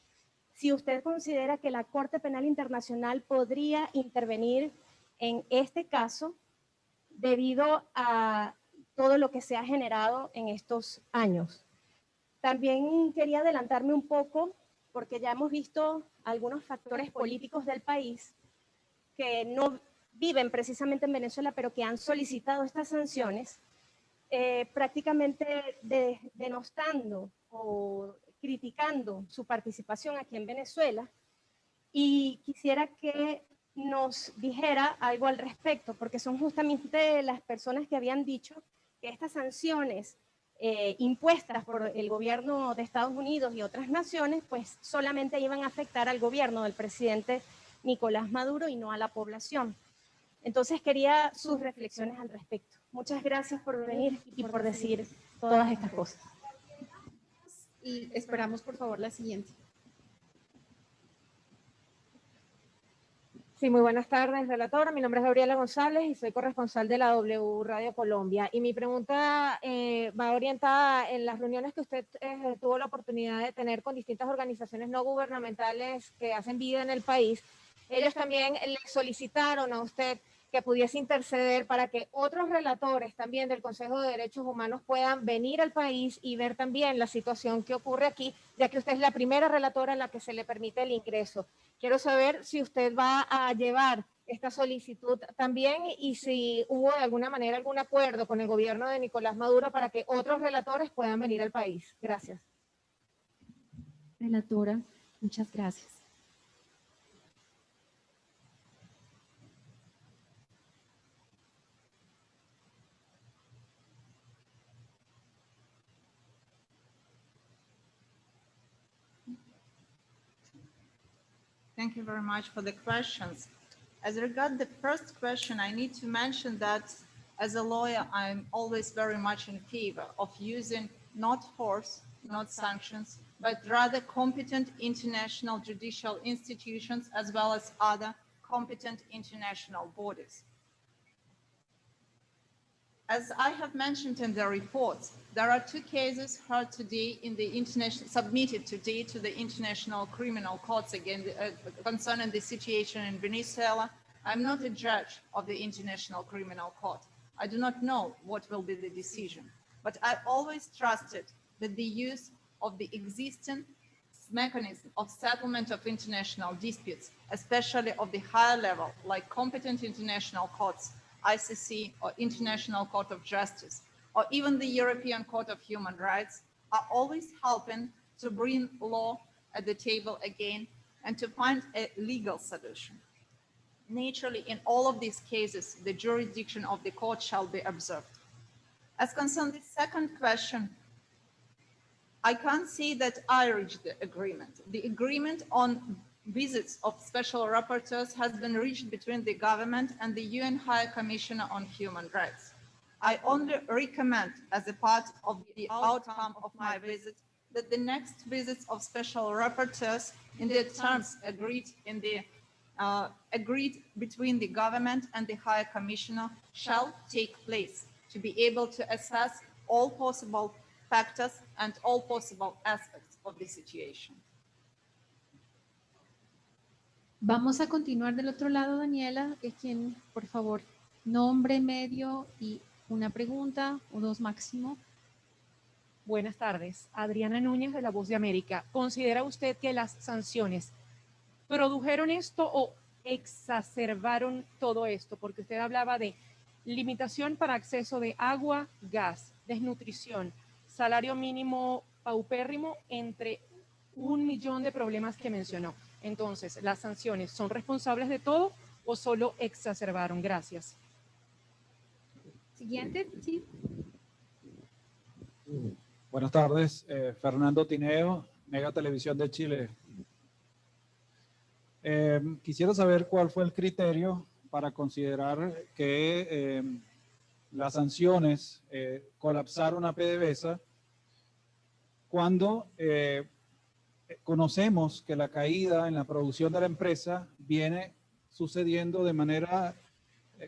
si usted considera que la Corte Penal Internacional podría intervenir en este caso debido a todo lo que se ha generado en estos años. También quería adelantarme un poco, porque ya hemos visto algunos factores políticos del país que no viven precisamente en Venezuela, pero que han solicitado estas sanciones, prácticamente denostando o criticando su participación aquí en Venezuela, y quisiera que nos dijera algo al respecto, porque son justamente las personas que habían dicho que estas sanciones impuestas por el gobierno de Estados Unidos y otras naciones, pues solamente iban a afectar al gobierno del presidente Nicolás Maduro y no a la población. Entonces quería sus reflexiones al respecto. Muchas gracias por venir y por decir todas estas cosas. Y esperamos, por favor, la siguiente. Sí, muy buenas tardes, relatora. Mi nombre es Gabriela González y soy corresponsal de la W Radio Colombia. Y mi pregunta va orientada en las reuniones que usted tuvo la oportunidad de tener con distintas organizaciones no gubernamentales que hacen vida en el país. Ellos también le solicitaron a usted que pudiese interceder para que otros relatores también del Consejo de Derechos Humanos puedan venir al país y ver también la situación que ocurre aquí, ya que usted es la primera relatora a la que se le permite el ingreso. Quiero saber si usted va a llevar esta solicitud también y si hubo de alguna manera algún acuerdo con el gobierno de Nicolás Maduro para que otros relatores puedan venir al país. Gracias. Relatora, muchas gracias. Thank you very much for the questions. As regards the first question, I need to mention that as a lawyer, I'm always very much in favor of using not force, not sanctions, but rather competent international judicial institutions as well as other competent international bodies. As I have mentioned in the reports, there are 2 cases heard today in the submitted today to the International Criminal Courts again concerning the situation in Venezuela. I'm not a judge of the International Criminal Court. I do not know what will be the decision, but I always trusted that the use of the existing mechanism of settlement of international disputes, especially of the higher level, like competent international courts, ICC or International Court of Justice, or even the European Court of Human Rights, are always helping to bring law at the table again and to find a legal solution. Naturally, in all of these cases, the jurisdiction of the court shall be observed. As concerns the second question, I can't say that I reached the agreement. The agreement on visits of special rapporteurs has been reached between the government and the UN High Commissioner on Human Rights. I only recommend, as a part of the outcome of my visit, that the next visits of special rapporteurs in the terms agreed between the government and the High Commissioner shall take place to be able to assess all possible factors and all possible aspects of the situation. Vamos a continuar del otro lado, Daniela, quien, por favor, nombre, medio y una pregunta o 2 máximo. Buenas tardes. Adriana Núñez de La Voz de América. ¿Considera usted que las sanciones produjeron esto o exacerbaron todo esto? Porque usted hablaba de limitación para acceso de agua, gas, desnutrición, salario mínimo paupérrimo, entre 1 millón de problemas que mencionó. Entonces, ¿las sanciones son responsables de todo o solo exacerbaron? Gracias. Siguiente, sí. Buenas tardes, Fernando Tineo, Mega Televisión de Chile. Quisiera saber cuál fue el criterio para considerar que las sanciones colapsaron a PDVSA cuando conocemos que la caída en la producción de la empresa viene sucediendo de manera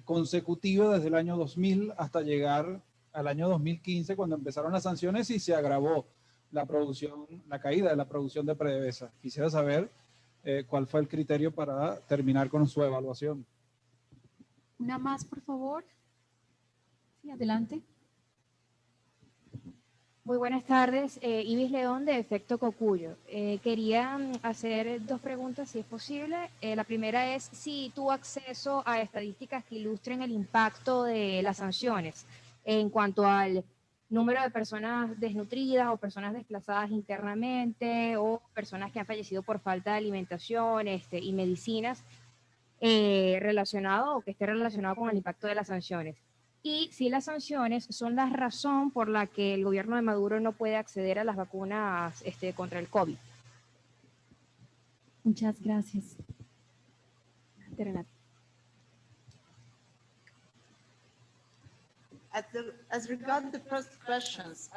consecutiva desde el año 2000 hasta llegar al año 2015, cuando empezaron las sanciones y se agravó la caída de la producción de PDVSA. Quisiera saber cuál fue el criterio para terminar con su evaluación. Una más, por favor. Sí, adelante. Muy buenas tardes, Ibis León de Efecto Cocuyo. Quería hacer 2 preguntas, si es posible. La primera es si tuvo acceso a estadísticas que ilustren el impacto de las sanciones en cuanto al número de personas desnutridas o personas desplazadas internamente o personas que han fallecido por falta de alimentación y medicinas relacionado o que esté relacionado con el impacto de las sanciones. Y si las sanciones son la razón por la que el gobierno de Maduro no puede acceder a las vacunas contra el COVID. Muchas gracias. Renata. As regards the first questions,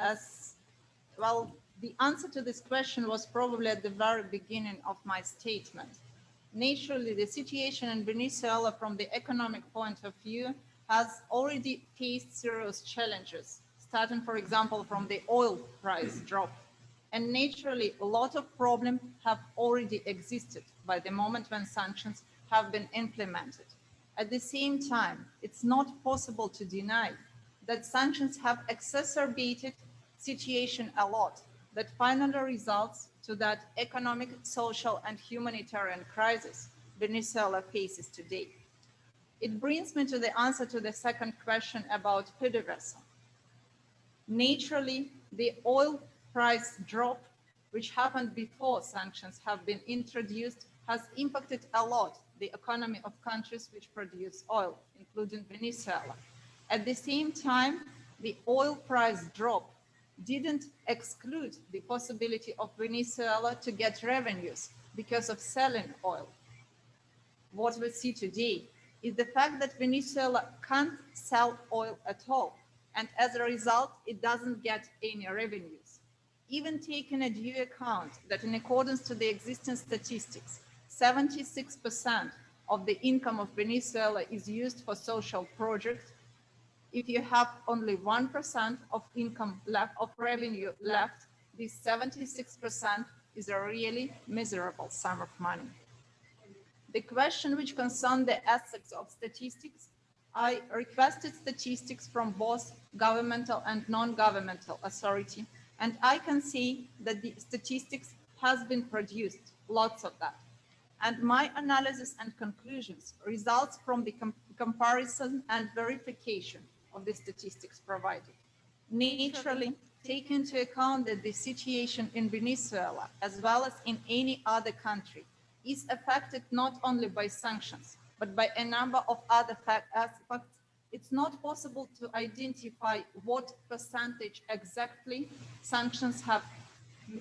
the answer to this question was probably at the very beginning of my statement. Naturally, the situation in Venezuela from the economic point of view has already faced serious challenges, starting, for example, from the oil price drop. And naturally, a lot of problems have already existed by the moment when sanctions have been implemented. At the same time, it's not possible to deny that sanctions have exacerbated situation a lot, that finally results to that economic, social, and humanitarian crisis Venezuela faces today. It brings me to the answer to the second question about PDVSA. Naturally, the oil price drop, which happened before sanctions have been introduced, has impacted a lot the economy of countries which produce oil, including Venezuela. At the same time, the oil price drop didn't exclude the possibility of Venezuela to get revenues because of selling oil. what we see today is the fact that Venezuela can't sell oil at all. And as a result, it doesn't get any revenues. Even taking a due account that in accordance to the existing statistics, 76% of the income of Venezuela is used for social projects. If you have only 1% of income left, of revenue left, this 76% is a really miserable sum of money. The question which concerns the aspects of statistics, I requested statistics from both governmental and non-governmental authority, and I can see that the statistics has been produced, lots of that. And my analysis and conclusions results from the comparison and verification of the statistics provided. Naturally, take into account that the situation in Venezuela, as well as in any other country, is affected not only by sanctions, but by a number of other aspects. It's not possible to identify what percentage exactly sanctions have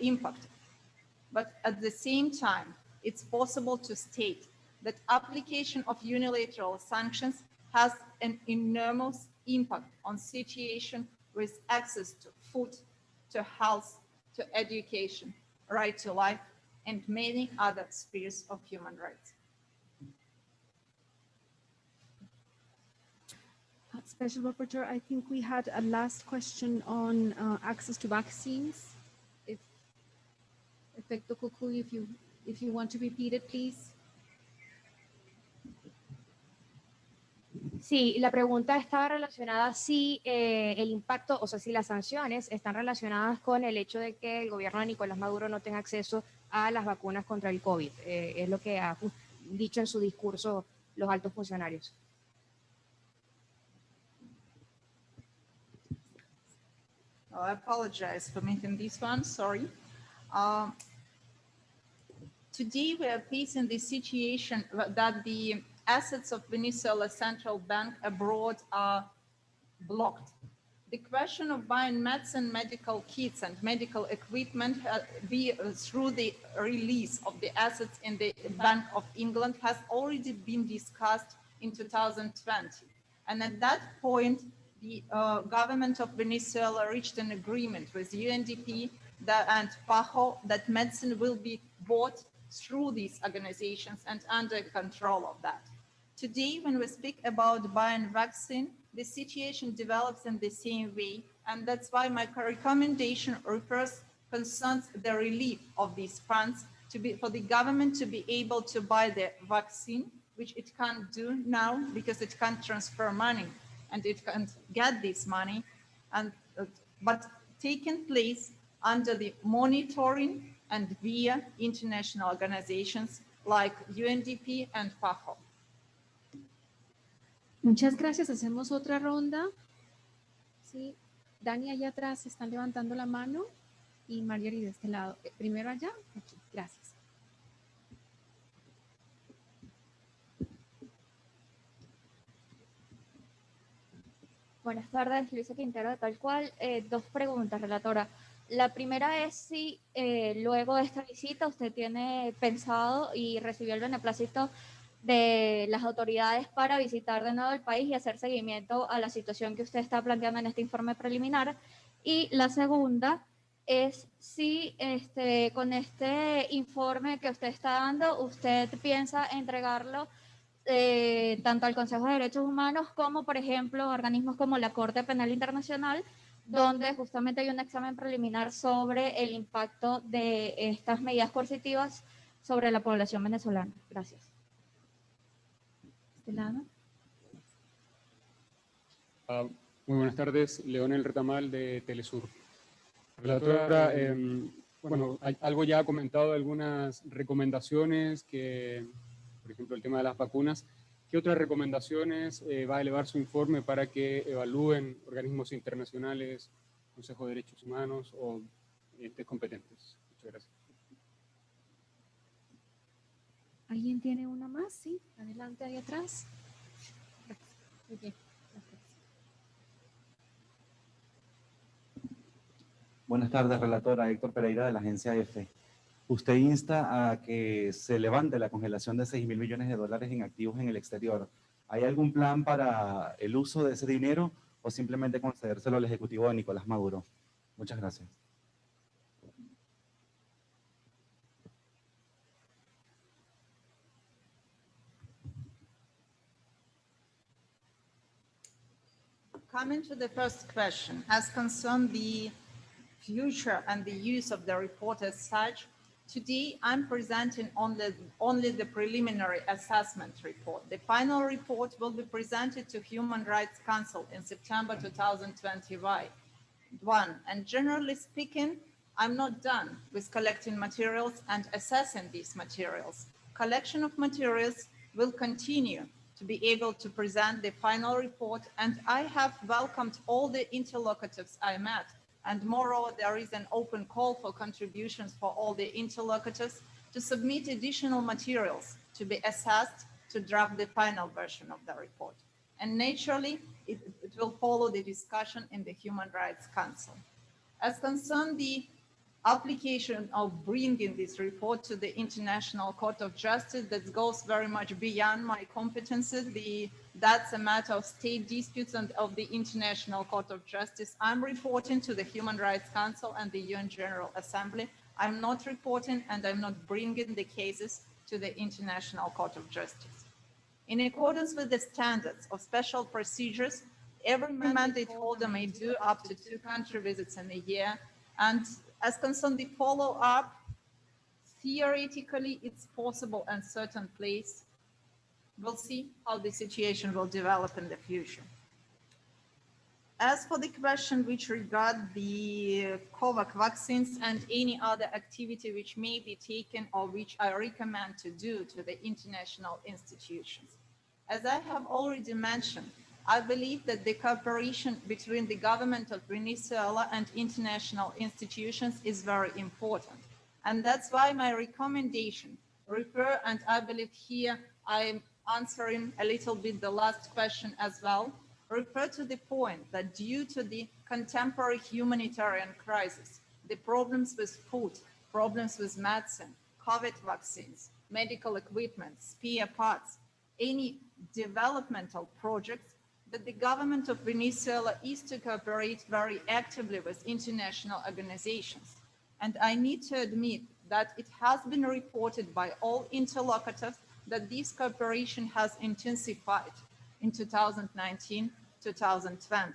impacted. But at the same time, it's possible to state that application of unilateral sanctions has an enormous impact on situation with access to food, to health, to education, right to life, and many other spheres of human rights. Special Rapporteur, I think we had a last question on access to vaccines. If Efecto Cucuy, if you want to repeat it, please. Sí, la pregunta estaba relacionada si el impacto, o sea, si las sanciones están relacionadas con el hecho de que el gobierno de Nicolás Maduro no tenga acceso a las vacunas contra el COVID. Es lo que ha dicho en su discurso los altos funcionarios. I apologize for making this one, sorry. Today we are facing the situation that the assets of Venezuela Central Bank abroad are blocked. The question of buying medicine, medical kits and medical equipment through the release of the assets in the Bank of England has already been discussed in 2020. And at that point, the government of Venezuela reached an agreement with UNDP and PAHO that medicine will be bought through these organizations and under control of that. Today, when we speak about buying vaccine, the situation develops in the same way, and that's why my recommendation concerns the relief of these funds for the government to be able to buy the vaccine, which it can't do now because it can't transfer money and it can't get this money, but taking place under the monitoring and via international organizations like UNDP and PAHO. Muchas gracias. Hacemos otra ronda. Sí. Dani, allá atrás están levantando la mano y Marjorie de este lado. Primero allá. Aquí. Gracias. Buenas tardes, Luisa Quintero de Tal Cual. Dos preguntas, relatora. La primera es si luego de esta visita usted tiene pensado y recibió el beneplácito de las autoridades para visitar de nuevo el país y hacer seguimiento a la situación que usted está planteando en este informe preliminar. Y la segunda es si con este informe que usted está dando, usted piensa entregarlo tanto al Consejo de Derechos Humanos como, por ejemplo, organismos como la Corte Penal Internacional, donde justamente hay un examen preliminar sobre el impacto de estas medidas coercitivas sobre la población venezolana. Gracias. ¿Este lado? Muy buenas tardes, Leonel Retamal de Telesur. Relatora, bueno, algo ya ha comentado algunas recomendaciones que, por ejemplo, el tema de las vacunas. ¿Qué otras recomendaciones va a elevar su informe para que evalúen organismos internacionales, Consejo de Derechos Humanos o entes competentes? Muchas gracias. ¿Alguien tiene una más? Sí, adelante, ahí atrás. Muy bien. Buenas tardes, relatora. Héctor Pereira de la agencia EFE. usted insta a que se levante la congelación de 6.000 millones de dólares en activos en el exterior. ¿Hay algún plan para el uso de ese dinero o simplemente concedérselo al ejecutivo de Nicolás Maduro? Muchas gracias. Coming to the first question, as concerned the future and the use of the report as such, today I'm presenting only the preliminary assessment report. The final report will be presented to Human Rights Council in September 2021. And generally speaking, I'm not done with collecting materials and assessing these materials. Collection of materials will continue to be able to present the final report, and I have welcomed all the interlocutors I met. And moreover, there is an open call for contributions for all the interlocutors to submit additional materials to be assessed to draft the final version of the report. And naturally, it will follow the discussion in the Human Rights Council. As concerned the application of bringing this report to the International Court of Justice, that goes very much beyond my competences. That's a matter of state disputes and of the International Court of Justice. I'm reporting to the Human Rights Council and the UN General Assembly. I'm not reporting and I'm not bringing the cases to the International Court of Justice. In accordance with the standards of special procedures, every mandate holder may do up to 2 country visits in a year. And as concerned the follow-up, theoretically, it's possible in certain place. We'll see how the situation will develop in the future. As for the question which regard the COVID vaccines and any other activity which may be taken or which I recommend to do to the international institutions, as I have already mentioned, I believe that the cooperation between the government of Venezuela and international institutions is very important. And that's why my recommendation refer, and I believe here I'm answering a little bit the last question as well, refer to the point that due to the contemporary humanitarian crisis, the problems with food, problems with medicine, COVID vaccines, medical equipment, spare parts, any developmental projects, that the government of Venezuela is to cooperate very actively with international organizations. And I need to admit that it has been reported by all interlocutors that this cooperation has intensified in 2019, 2020.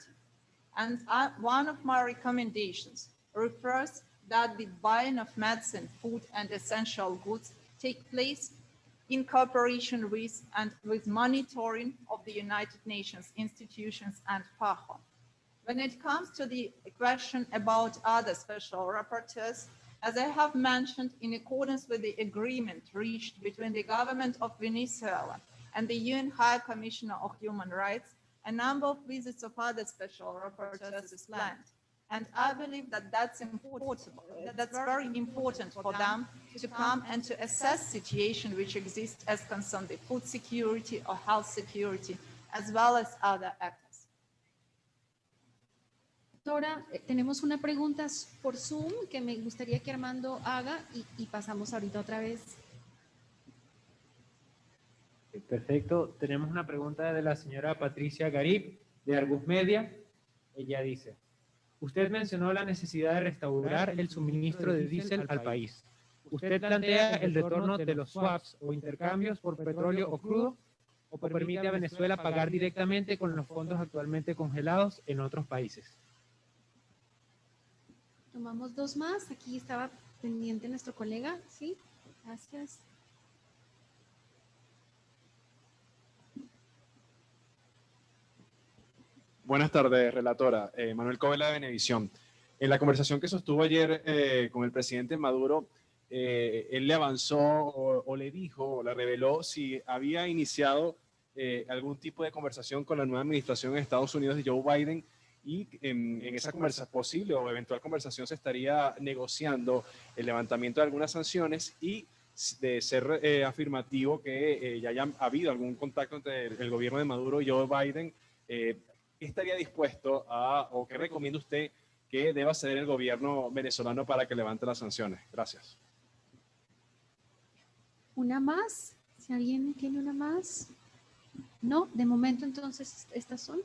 And one of my recommendations refers that the buying of medicine, food, and essential goods take place in cooperation with and with monitoring of the United Nations institutions and PAHO. When it comes to the question about other special rapporteurs, as I have mentioned, in accordance with the agreement reached between the government of Venezuela and the UN High Commissioner of Human Rights, a number of visits of other special rapporteurs is planned. And I believe that that's important. That's very important for them to come and to assess situation which exists as concerned the food security or health security, as well as other actors. Doctora, tenemos una pregunta por Zoom que me gustaría que Armando haga y pasamos ahorita otra vez. Perfecto. Tenemos una pregunta de la señora Patricia Garib, de Argus Media. Ella dice: usted mencionó la necesidad de restaurar el suministro de diésel al país. ¿Usted plantea el retorno de los swaps o intercambios por petróleo o crudo, o permite a Venezuela pagar directamente con los fondos actualmente congelados en otros países? Tomamos 2 más. Aquí estaba pendiente nuestro colega. Sí, gracias. Buenas tardes, relatora. Manuel Covela de Venevisión. En la conversación que sostuvo ayer con el presidente Maduro, él le avanzó o le dijo, o le reveló si había iniciado algún tipo de conversación con la nueva administración de Estados Unidos de Joe Biden, y en esa posible o eventual conversación se estaría negociando el levantamiento de algunas sanciones, y de ser afirmativo que ya haya habido algún contacto entre el gobierno de Maduro y Joe Biden. ¿Qué estaría dispuesto a, o qué recomienda usted que deba hacer el gobierno venezolano para que levante las sanciones? Gracias. ¿Una más? Si alguien tiene una más. No, de momento entonces estas son.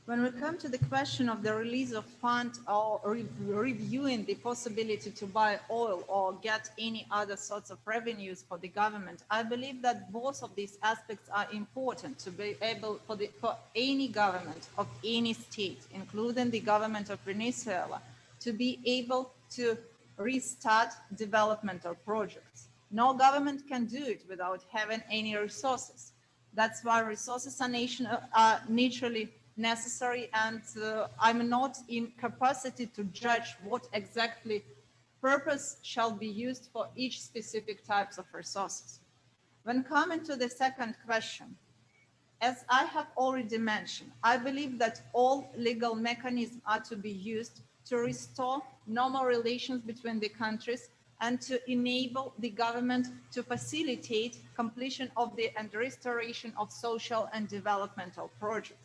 When we come to the question of the release of funds or reviewing the possibility to buy oil or get any other sorts of revenues for the government, I believe that both of these aspects are important to be able for any government of any state, including the government of Venezuela, to be able to restart developmental projects. No government can do it without having any resources. That's why resources are naturally necessary, and I'm not in capacity to judge what exactly purpose shall be used for each specific types of resources. When coming to the second question, as I have already mentioned, I believe that all legal mechanisms are to be used to restore normal relations between the countries and to enable the government to facilitate completion of and restoration of social and developmental projects.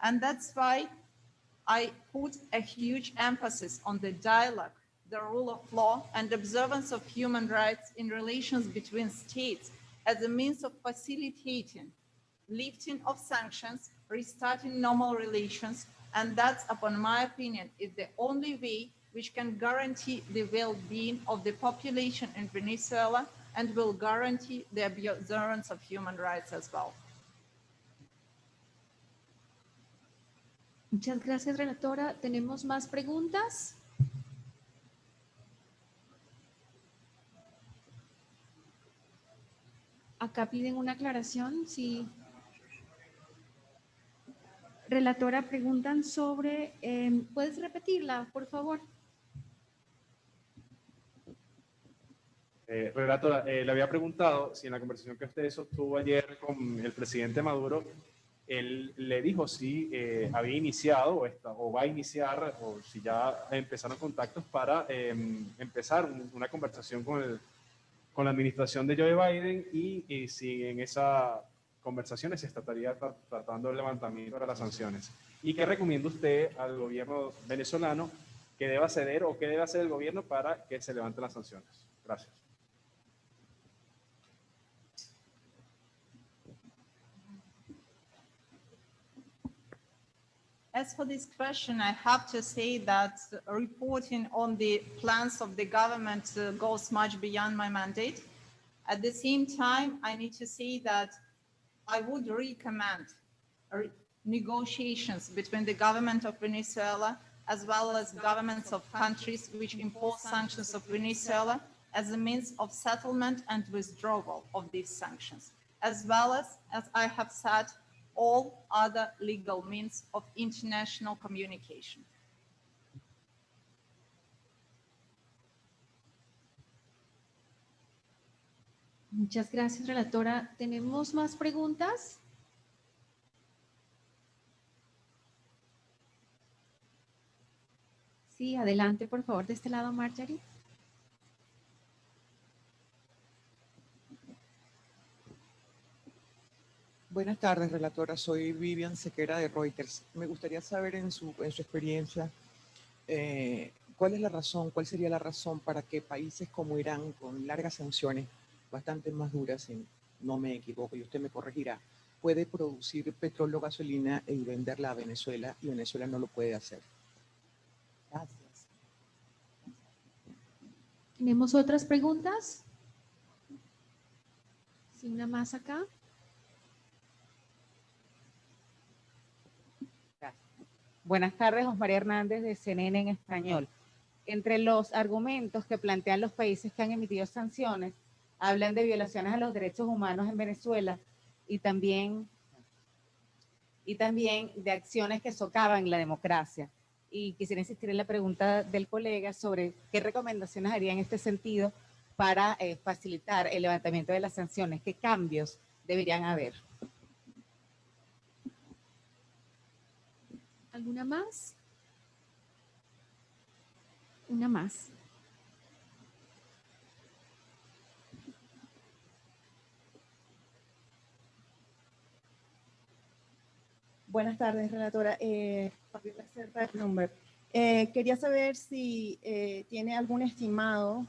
And that's why I put a huge emphasis on the dialogue, the rule of law, and observance of human rights in relations between states as a means of facilitating lifting of sanctions, restarting normal relations, and that's, upon my opinion, is the only way which can guarantee the well-being of the population in Venezuela and will guarantee the observance of human rights as well. Muchas gracias, relatora. ¿Tenemos más preguntas? Acá piden una aclaración. Sí. Relatora, preguntan sobre... ¿puedes repetirla, por favor? Relatora, le había preguntado si en la conversación que usted sostuvo ayer con el presidente Maduro, él le dijo si había iniciado o va a iniciar, o si ya empezaron contactos para empezar una conversación con la administración de Joe Biden y si en esa conversaciones se estaría tratando el levantamiento de las sanciones. ¿Y qué recomienda usted al gobierno venezolano que deba ceder o qué debe hacer el gobierno para que se levanten las sanciones? Gracias. As for this question, I have to say that reporting on the plans of the government goes much beyond my mandate. At the same time, I need to say that I would recommend negotiations between the government of Venezuela as well as governments of countries which impose sanctions of Venezuela as a means of settlement and withdrawal of these sanctions, as well as I have said, all other legal means of international communication. Muchas gracias, relatora. ¿Tenemos más preguntas? Sí, adelante, por favor, de este lado, Marjorie. Buenas tardes, relatora. Soy Vivian Sequera de Reuters. Me gustaría saber en su experiencia cuál es la razón, cuál sería la razón para que países como Irán, con largas sanciones, bastante más duras, si no me equivoco, y usted me corregirá, puede producir petróleo, gasolina y venderla a Venezuela, y Venezuela no lo puede hacer. Gracias. ¿Tenemos otras preguntas? Sí, una más acá. Buenas tardes, Osmaría Hernández de CNN en español. Entre los argumentos que plantean los países que han emitido sanciones, hablan de violaciones a los derechos humanos en Venezuela y también de acciones que socavan la democracia. Y quisiera insistir en la pregunta del colega sobre qué recomendaciones haría en este sentido para facilitar el levantamiento de las sanciones, qué cambios deberían haber. ¿Alguna más? Una más. Buenas tardes, relatora. Quería saber si tiene algún estimado,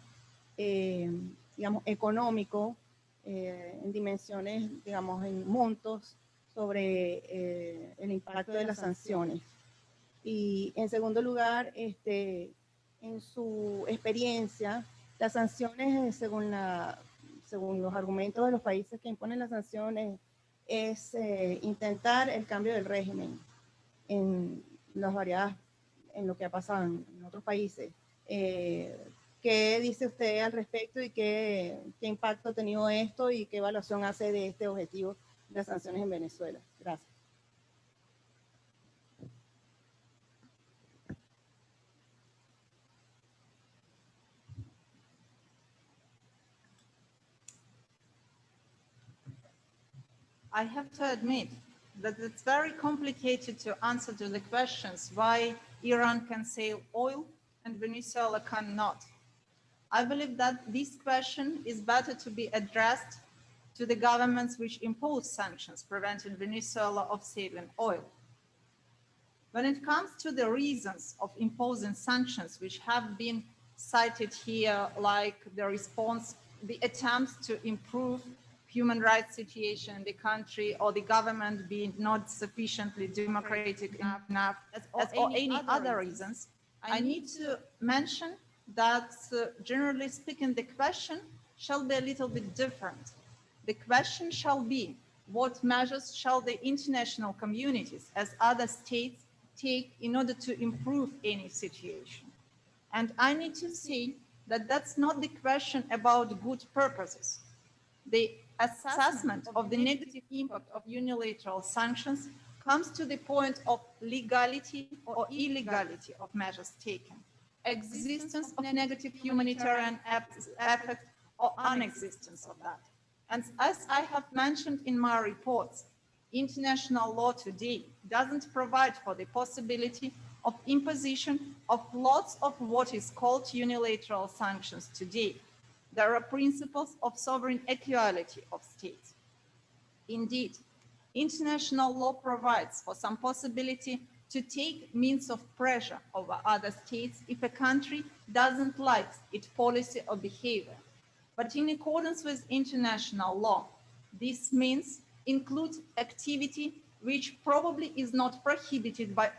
digamos, económico, en dimensiones, digamos, en montos, sobre el impacto de las sanciones. Y en segundo lugar, en su experiencia, las sanciones, según los argumentos de los países que imponen las sanciones, es intentar el cambio del régimen en lo que ha pasado en otros países. ¿Qué dice usted al respecto y qué impacto ha tenido esto y qué evaluación hace de este objetivo de las sanciones en Venezuela? Gracias. I have to admit that it's very complicated to answer to the questions why Iran can sell oil and Venezuela cannot. I believe that this question is better to be addressed to the governments which impose sanctions preventing Venezuela of selling oil. When it comes to the reasons of imposing sanctions which have been cited here, like the response, the attempts to improve human rights situation in the country, or the government being not sufficiently democratic enough, or any other reasons, I need to mention that, generally speaking, the question shall be a little bit different. The question shall be, what measures shall the international communities, as other states, take in order to improve any situation? And I need to say that that's not the question about good purposes. The assessment of the negative impact of unilateral sanctions comes to the point of legality or illegality of measures taken, existence of negative humanitarian effect or unexistence of that. And as I have mentioned in my reports, international law today doesn't provide for the possibility of imposition of lots of what is called unilateral sanctions today. There are principles of sovereign equality of states. Indeed, international law provides for some possibility to take means of pressure over other states if a country doesn't like its policy or behavior. But in accordance with international law, this means includes activity which probably is not prohibited by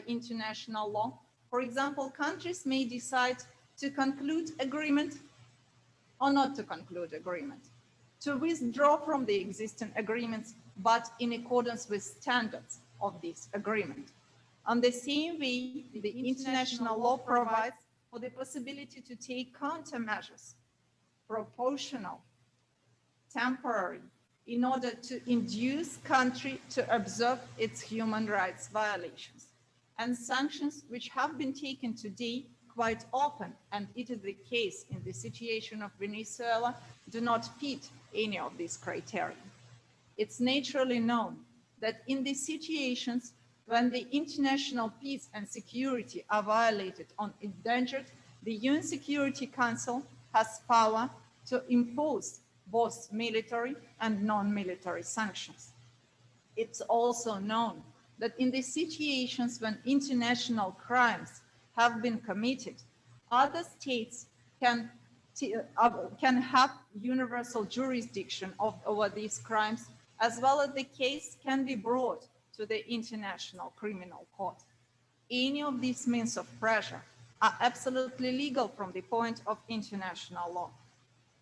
international law. For example, countries may decide to conclude agreement or not to conclude agreement, to withdraw from the existing agreements, but in accordance with standards of this agreement. On the same way, the international law provides for the possibility to take countermeasures, proportional, temporary, in order to induce country to observe its human rights violations. And sanctions which have been taken today quite often, and it is the case in the situation of Venezuela, do not fit any of these criteria. It's naturally known that in these situations when the international peace and security are violated or endangered, the UN Security Council has power to impose both military and non-military sanctions. It's also known that in the situations when international crimes have been committed, other states can have universal jurisdiction over these crimes, as well as the case can be brought to the International Criminal Court. Any of these means of pressure are absolutely legal from the point of international law.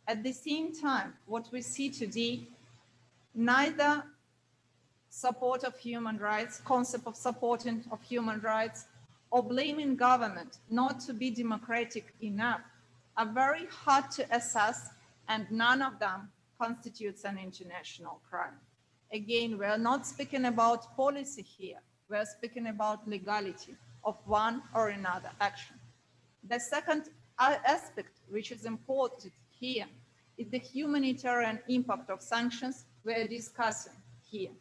At the same time, what we see today, neither support of human rights, concept of supporting of human rights, or blaming government not to be democratic enough are very hard to assess, and none of them constitutes an international crime. Again, we are not speaking about policy here. We are speaking about legality of one or another action. The second aspect, which is important here, is the humanitarian impact of sanctions we are discussing here.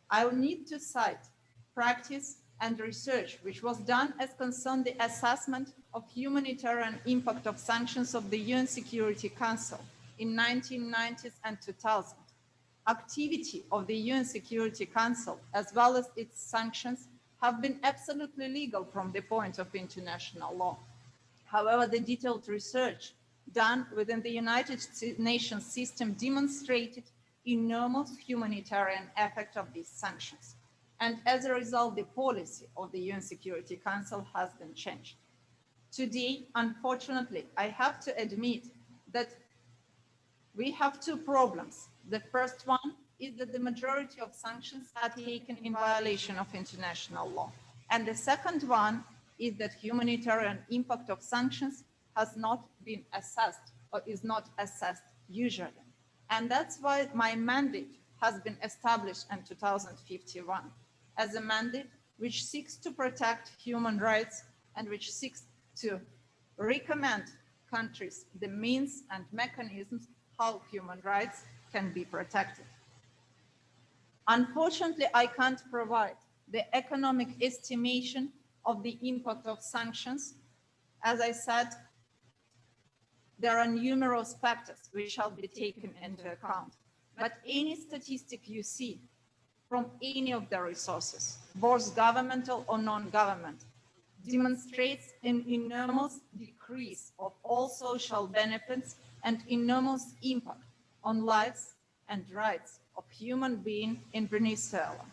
I will need to cite practice and research which was done as concerned the assessment of humanitarian impact of sanctions of the UN Security Council in 1990s and 2000. Activity of the UN Security Council, as well as its sanctions, have been absolutely legal from the point of international law. However, the detailed research done within the United Nations system demonstrated enormous humanitarian effect of these sanctions. And as a result, the policy of the UN Security Council has been changed. Today, unfortunately, I have to admit that we have two problems. The first one is that the majority of sanctions are taken in violation of international law. And the second one is that humanitarian impact of sanctions has not been assessed or is not assessed usually. And that's why my mandate has been established in 2051 as a mandate which seeks to protect human rights and which seeks to recommend countries the means and mechanisms how human rights can be protected. Unfortunately, I can't provide the economic estimation of the impact of sanctions. As I said, there are numerous factors which shall be taken into account. But any statistic you see from any of the resources, both governmental or non-government, demonstrates an enormous decrease of all social benefits and enormous impact on lives and rights of human beings in Venezuela.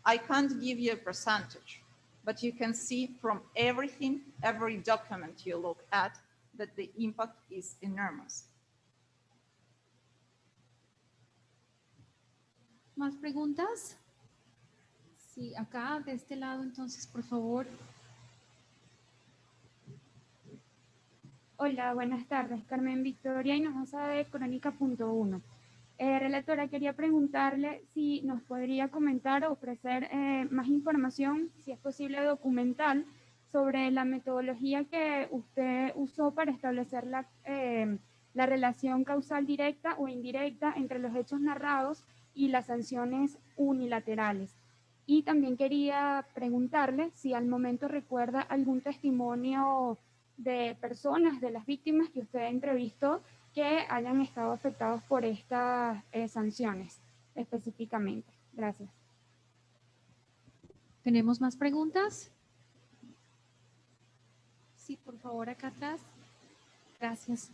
I can't give you a percentage, but you can see from everything, every document you look at, that the impact is enormous. ¿Más preguntas? Sí, acá de este lado, entonces, por favor. Hola, buenas tardes. Carmen Victoria Hinojosa de Crónica.1. Relatora, quería preguntarle si nos podría comentar o ofrecer más información, si es posible documental, sobre la metodología que usted usó para establecer la relación causal directa o indirecta entre los hechos narrados y las sanciones unilaterales. Y también quería preguntarle si al momento recuerda algún testimonio de personas, de las víctimas que usted entrevistó, que hayan estado afectados por estas sanciones específicamente. Gracias. ¿Tenemos más preguntas? Sí, por favor, acá atrás. Gracias.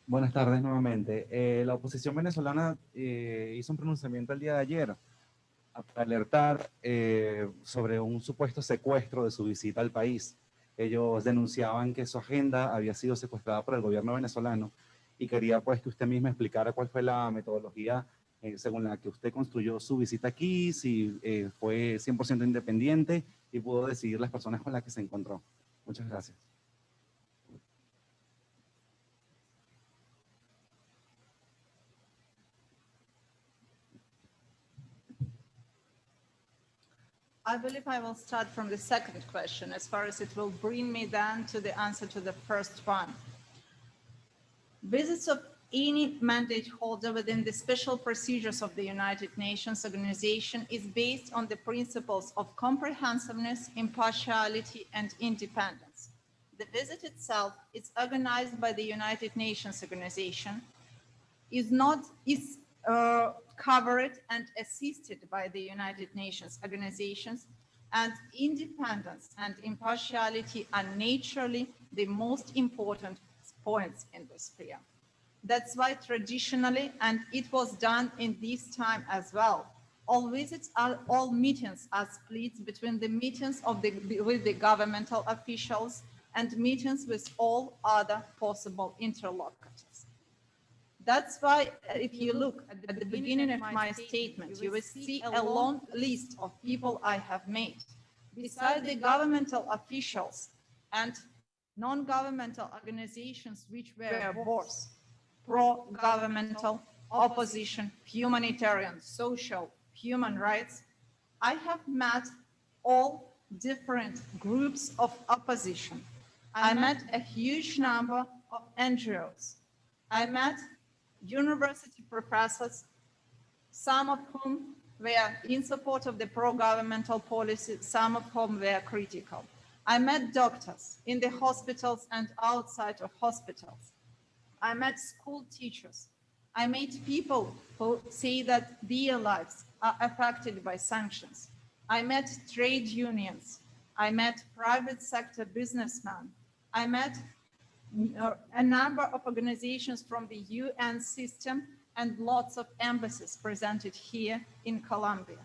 Buenas tardes nuevamente. La oposición venezolana hizo un pronunciamiento el día de ayer para alertar sobre un supuesto secuestro de su visita al país. Ellos denunciaban que su agenda había sido secuestrada por el gobierno venezolano y quería pues que usted misma explicara cuál fue la metodología según la que usted construyó su visita aquí, si fue 100% independiente y pudo decidir las personas con las que se encontró. Muchas gracias. I believe I will start from the second question, as far as it will bring me then to the answer to the first one. Visits of any mandate holder within the special procedures of the United Nations organization is based on the principles of comprehensiveness, impartiality, and independence. The visit itself is organized by the United Nations organization, is covered and assisted by the United Nations organizations, and independence and impartiality are naturally the most important points in this sphere. That's why traditionally, and it was done in this time as well, all meetings are split between the meetings with the governmental officials and meetings with all other possible interlocutors. That's why if you look at the beginning of my statement, you will see a long list of people I have made. Besides the governmental officials and non-governmental organizations which were both pro-governmental, opposition, humanitarian, social, human rights, I have met all different groups of opposition. I met a huge number of NGOs. I met university professors, some of whom were in support of the pro-governmental policy, some of whom were critical. I met doctors in the hospitals and outside of hospitals. I met school teachers. I met people who say that their lives are affected by sanctions. I met trade unions. I met private sector businessmen. I met a number of organizations from the UN system and lots of embassies presented here in Colombia.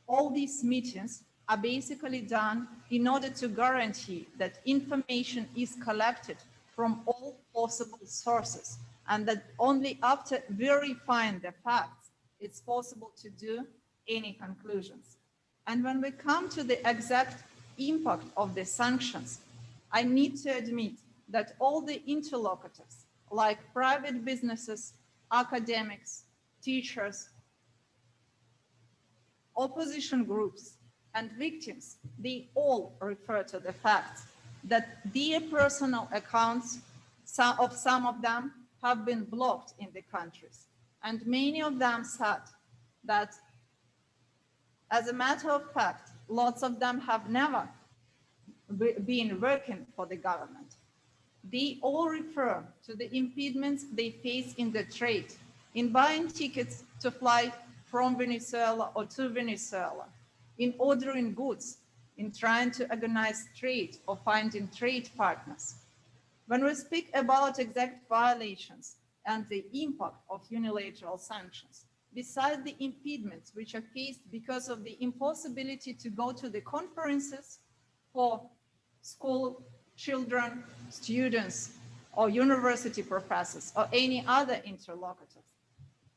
All these meetings are basically done in order to guarantee that information is collected from all possible sources, and that only after verifying the facts, it's possible to do any conclusions. And when we come to the exact impact of the sanctions, I need to admit that all the interlocutors, like private businesses, academics, teachers, opposition groups, and victims, they all refer to the fact that their personal accounts, some of them have been blocked in the countries. And many of them said that, as a matter of fact, lots of them have never been working for the government. They all refer to the impediments they face in the trade, in buying tickets to fly from Venezuela or to Venezuela, in ordering goods, in trying to organize trade or finding trade partners. When we speak about exact violations and the impact of unilateral sanctions, besides the impediments which are faced because of the impossibility to go to the conferences for school children, students, or university professors, or any other interlocutors,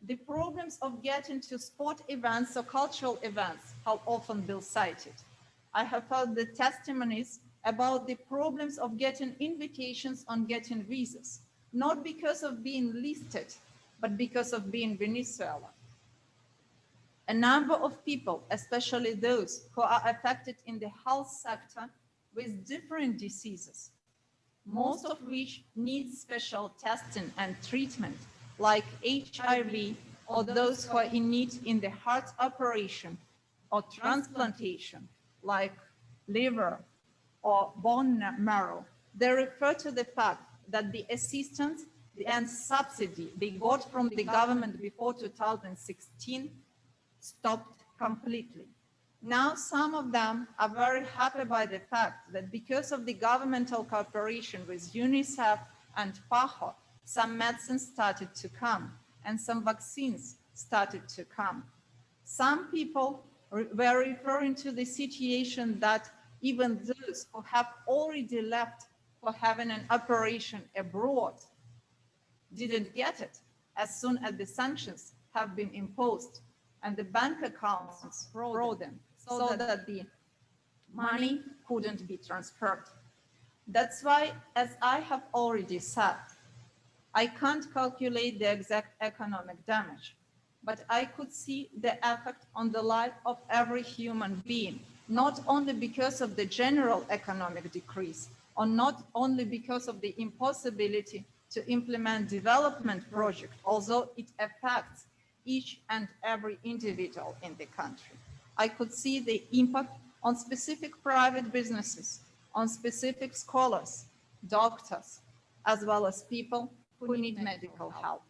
the problems of getting to sport events or cultural events have often been cited. I have heard the testimonies about the problems of getting invitations on getting visas, not because of being listed, but because of being Venezuela. A number of people, especially those who are affected in the health sector with different diseases, most of which need special testing and treatment, like HIV, or those who are in need in the heart operation or transplantation, like liver or bone marrow, they refer to the fact that the assistance and subsidy they got from the government before 2016 stopped completely. Now, some of them are very happy by the fact that because of the governmental cooperation with UNICEF and PAHO, some medicines started to come and some vaccines started to come. Some people were referring to the situation that even those who have already left for having an operation abroad didn't get it as soon as the sanctions have been imposed and the bank accounts frozen, so that the money couldn't be transferred. That's why, as I have already said, I can't calculate the exact economic damage, but I could see the effect on the life of every human being, not only because of the general economic decrease, or not only because of the impossibility to implement development projects, although it affects each and every individual in the country. I could see the impact on specific private businesses, on specific scholars, doctors, as well as people who need medical help.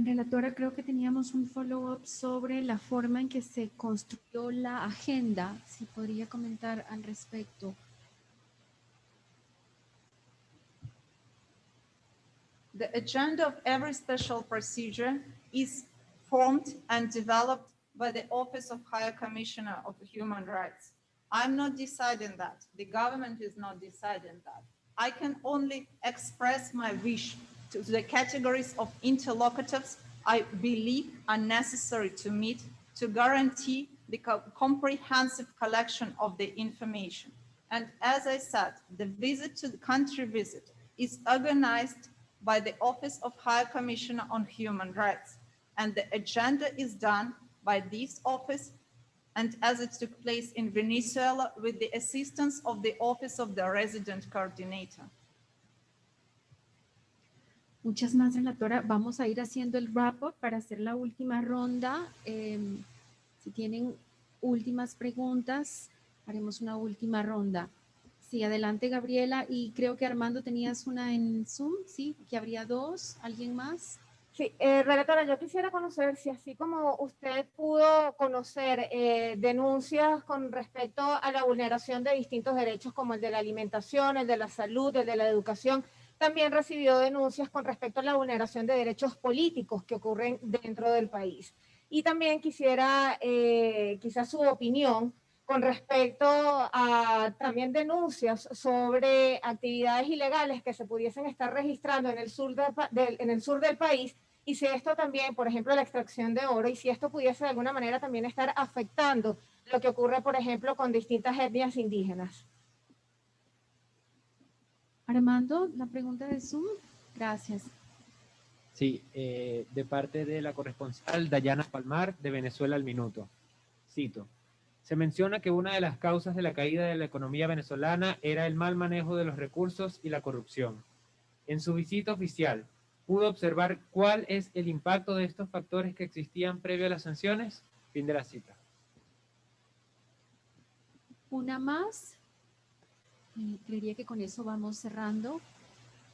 Relatora, creo que teníamos un follow-up sobre la forma en que se construyó la agenda. Si podría comentar al respecto. The agenda of every special procedure is formed and developed by the Office of High Commissioner of Human Rights. I'm not deciding that. The government is not deciding that. I can only express my wish to the categories of interlocutors I believe are necessary to meet to guarantee the comprehensive collection of the information. And as I said, the visit to the country visit is organized by the Office of High Commissioner on Human Rights. And the agenda is done by this office, and as it took place in Venezuela with the assistance of the Office of the Resident Coordinator. Muchas más, relatora. Vamos a ir haciendo el wrap-up para hacer la última ronda. Si tienen últimas preguntas, haremos una última ronda. Sí, adelante Gabriela, y creo que Armando tenías una en Zoom, sí, que habría dos, ¿alguien más? Sí, relatora, yo quisiera conocer si así como usted pudo conocer denuncias con respecto a la vulneración de distintos derechos como el de la alimentación, el de la salud, el de la educación, también recibió denuncias con respecto a la vulneración de derechos políticos que ocurren dentro del país. Y también quisiera quizás su opinión con respecto a también denuncias sobre actividades ilegales que se pudiesen estar registrando en el sur del país, y si esto también, por ejemplo, la extracción de oro, y si esto pudiese de alguna manera también estar afectando lo que ocurre, por ejemplo, con distintas etnias indígenas. Armando, la pregunta de Zoom. Gracias. Sí, de parte de la corresponsal Dayana Palmar, de Venezuela al Minuto. Cito. Se menciona que una de las causas de la caída de la economía venezolana era el mal manejo de los recursos y la corrupción. En su visita oficial, ¿pudo observar cuál es el impacto de estos factores que existían previo a las sanciones? Fin de la cita. Una más. Creería que con eso vamos cerrando.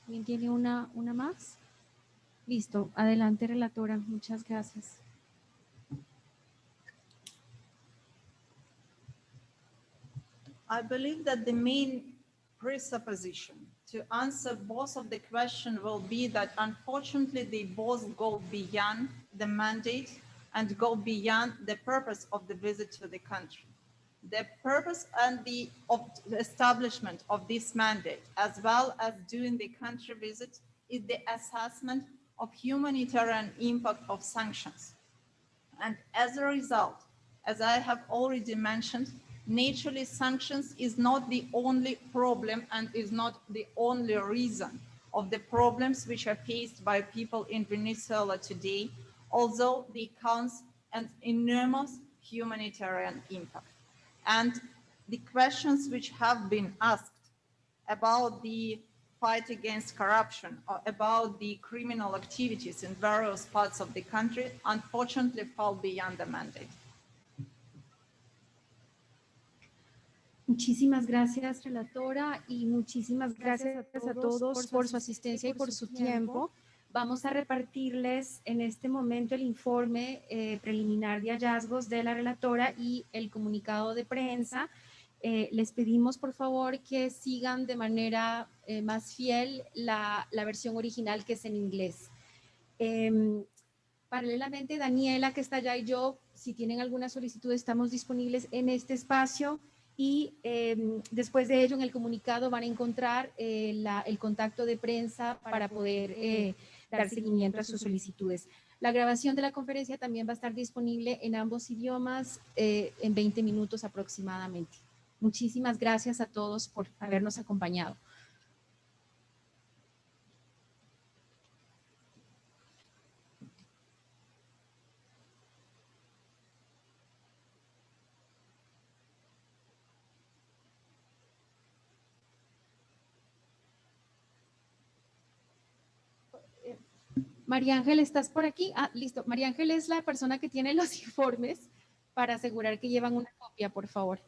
¿Alguien tiene una más? Listo. Adelante, relatora. Muchas gracias. I believe that the main presupposition to answer both of the question will be that unfortunately they both go beyond the mandate and go beyond the purpose of the visit to the country. The purpose and the establishment of this mandate, as well as doing the country visit, is the assessment of humanitarian impact of sanctions. And as a result, as I have already mentioned, naturally sanctions is not the only problem and is not the only reason of the problems which are faced by people in Venezuela today, although they cause an enormous humanitarian impact. And the questions which have been asked about the fight against corruption or about the criminal activities in various parts of the country, unfortunately fall beyond the mandate. Muchísimas gracias, relatora, y muchísimas gracias a todos por su asistencia y por su tiempo. Vamos a repartirles en este momento el informe preliminar de hallazgos de la relatora y el comunicado de prensa. Les pedimos, por favor, que sigan de manera más fiel la versión original, que es en inglés. Paralelamente, Daniela, que está allá, y yo, si tienen alguna solicitud, estamos disponibles en este espacio. Y después de ello, en el comunicado van a encontrar el contacto de prensa para poder dar seguimiento a sus solicitudes. La grabación de la conferencia también va a estar disponible en ambos idiomas en 20 minutos aproximadamente. Muchísimas gracias a todos por habernos acompañado. María Ángel, ¿estás por aquí? Ah, listo. María Ángel es la persona que tiene los informes para asegurar que llevan una copia, por favor.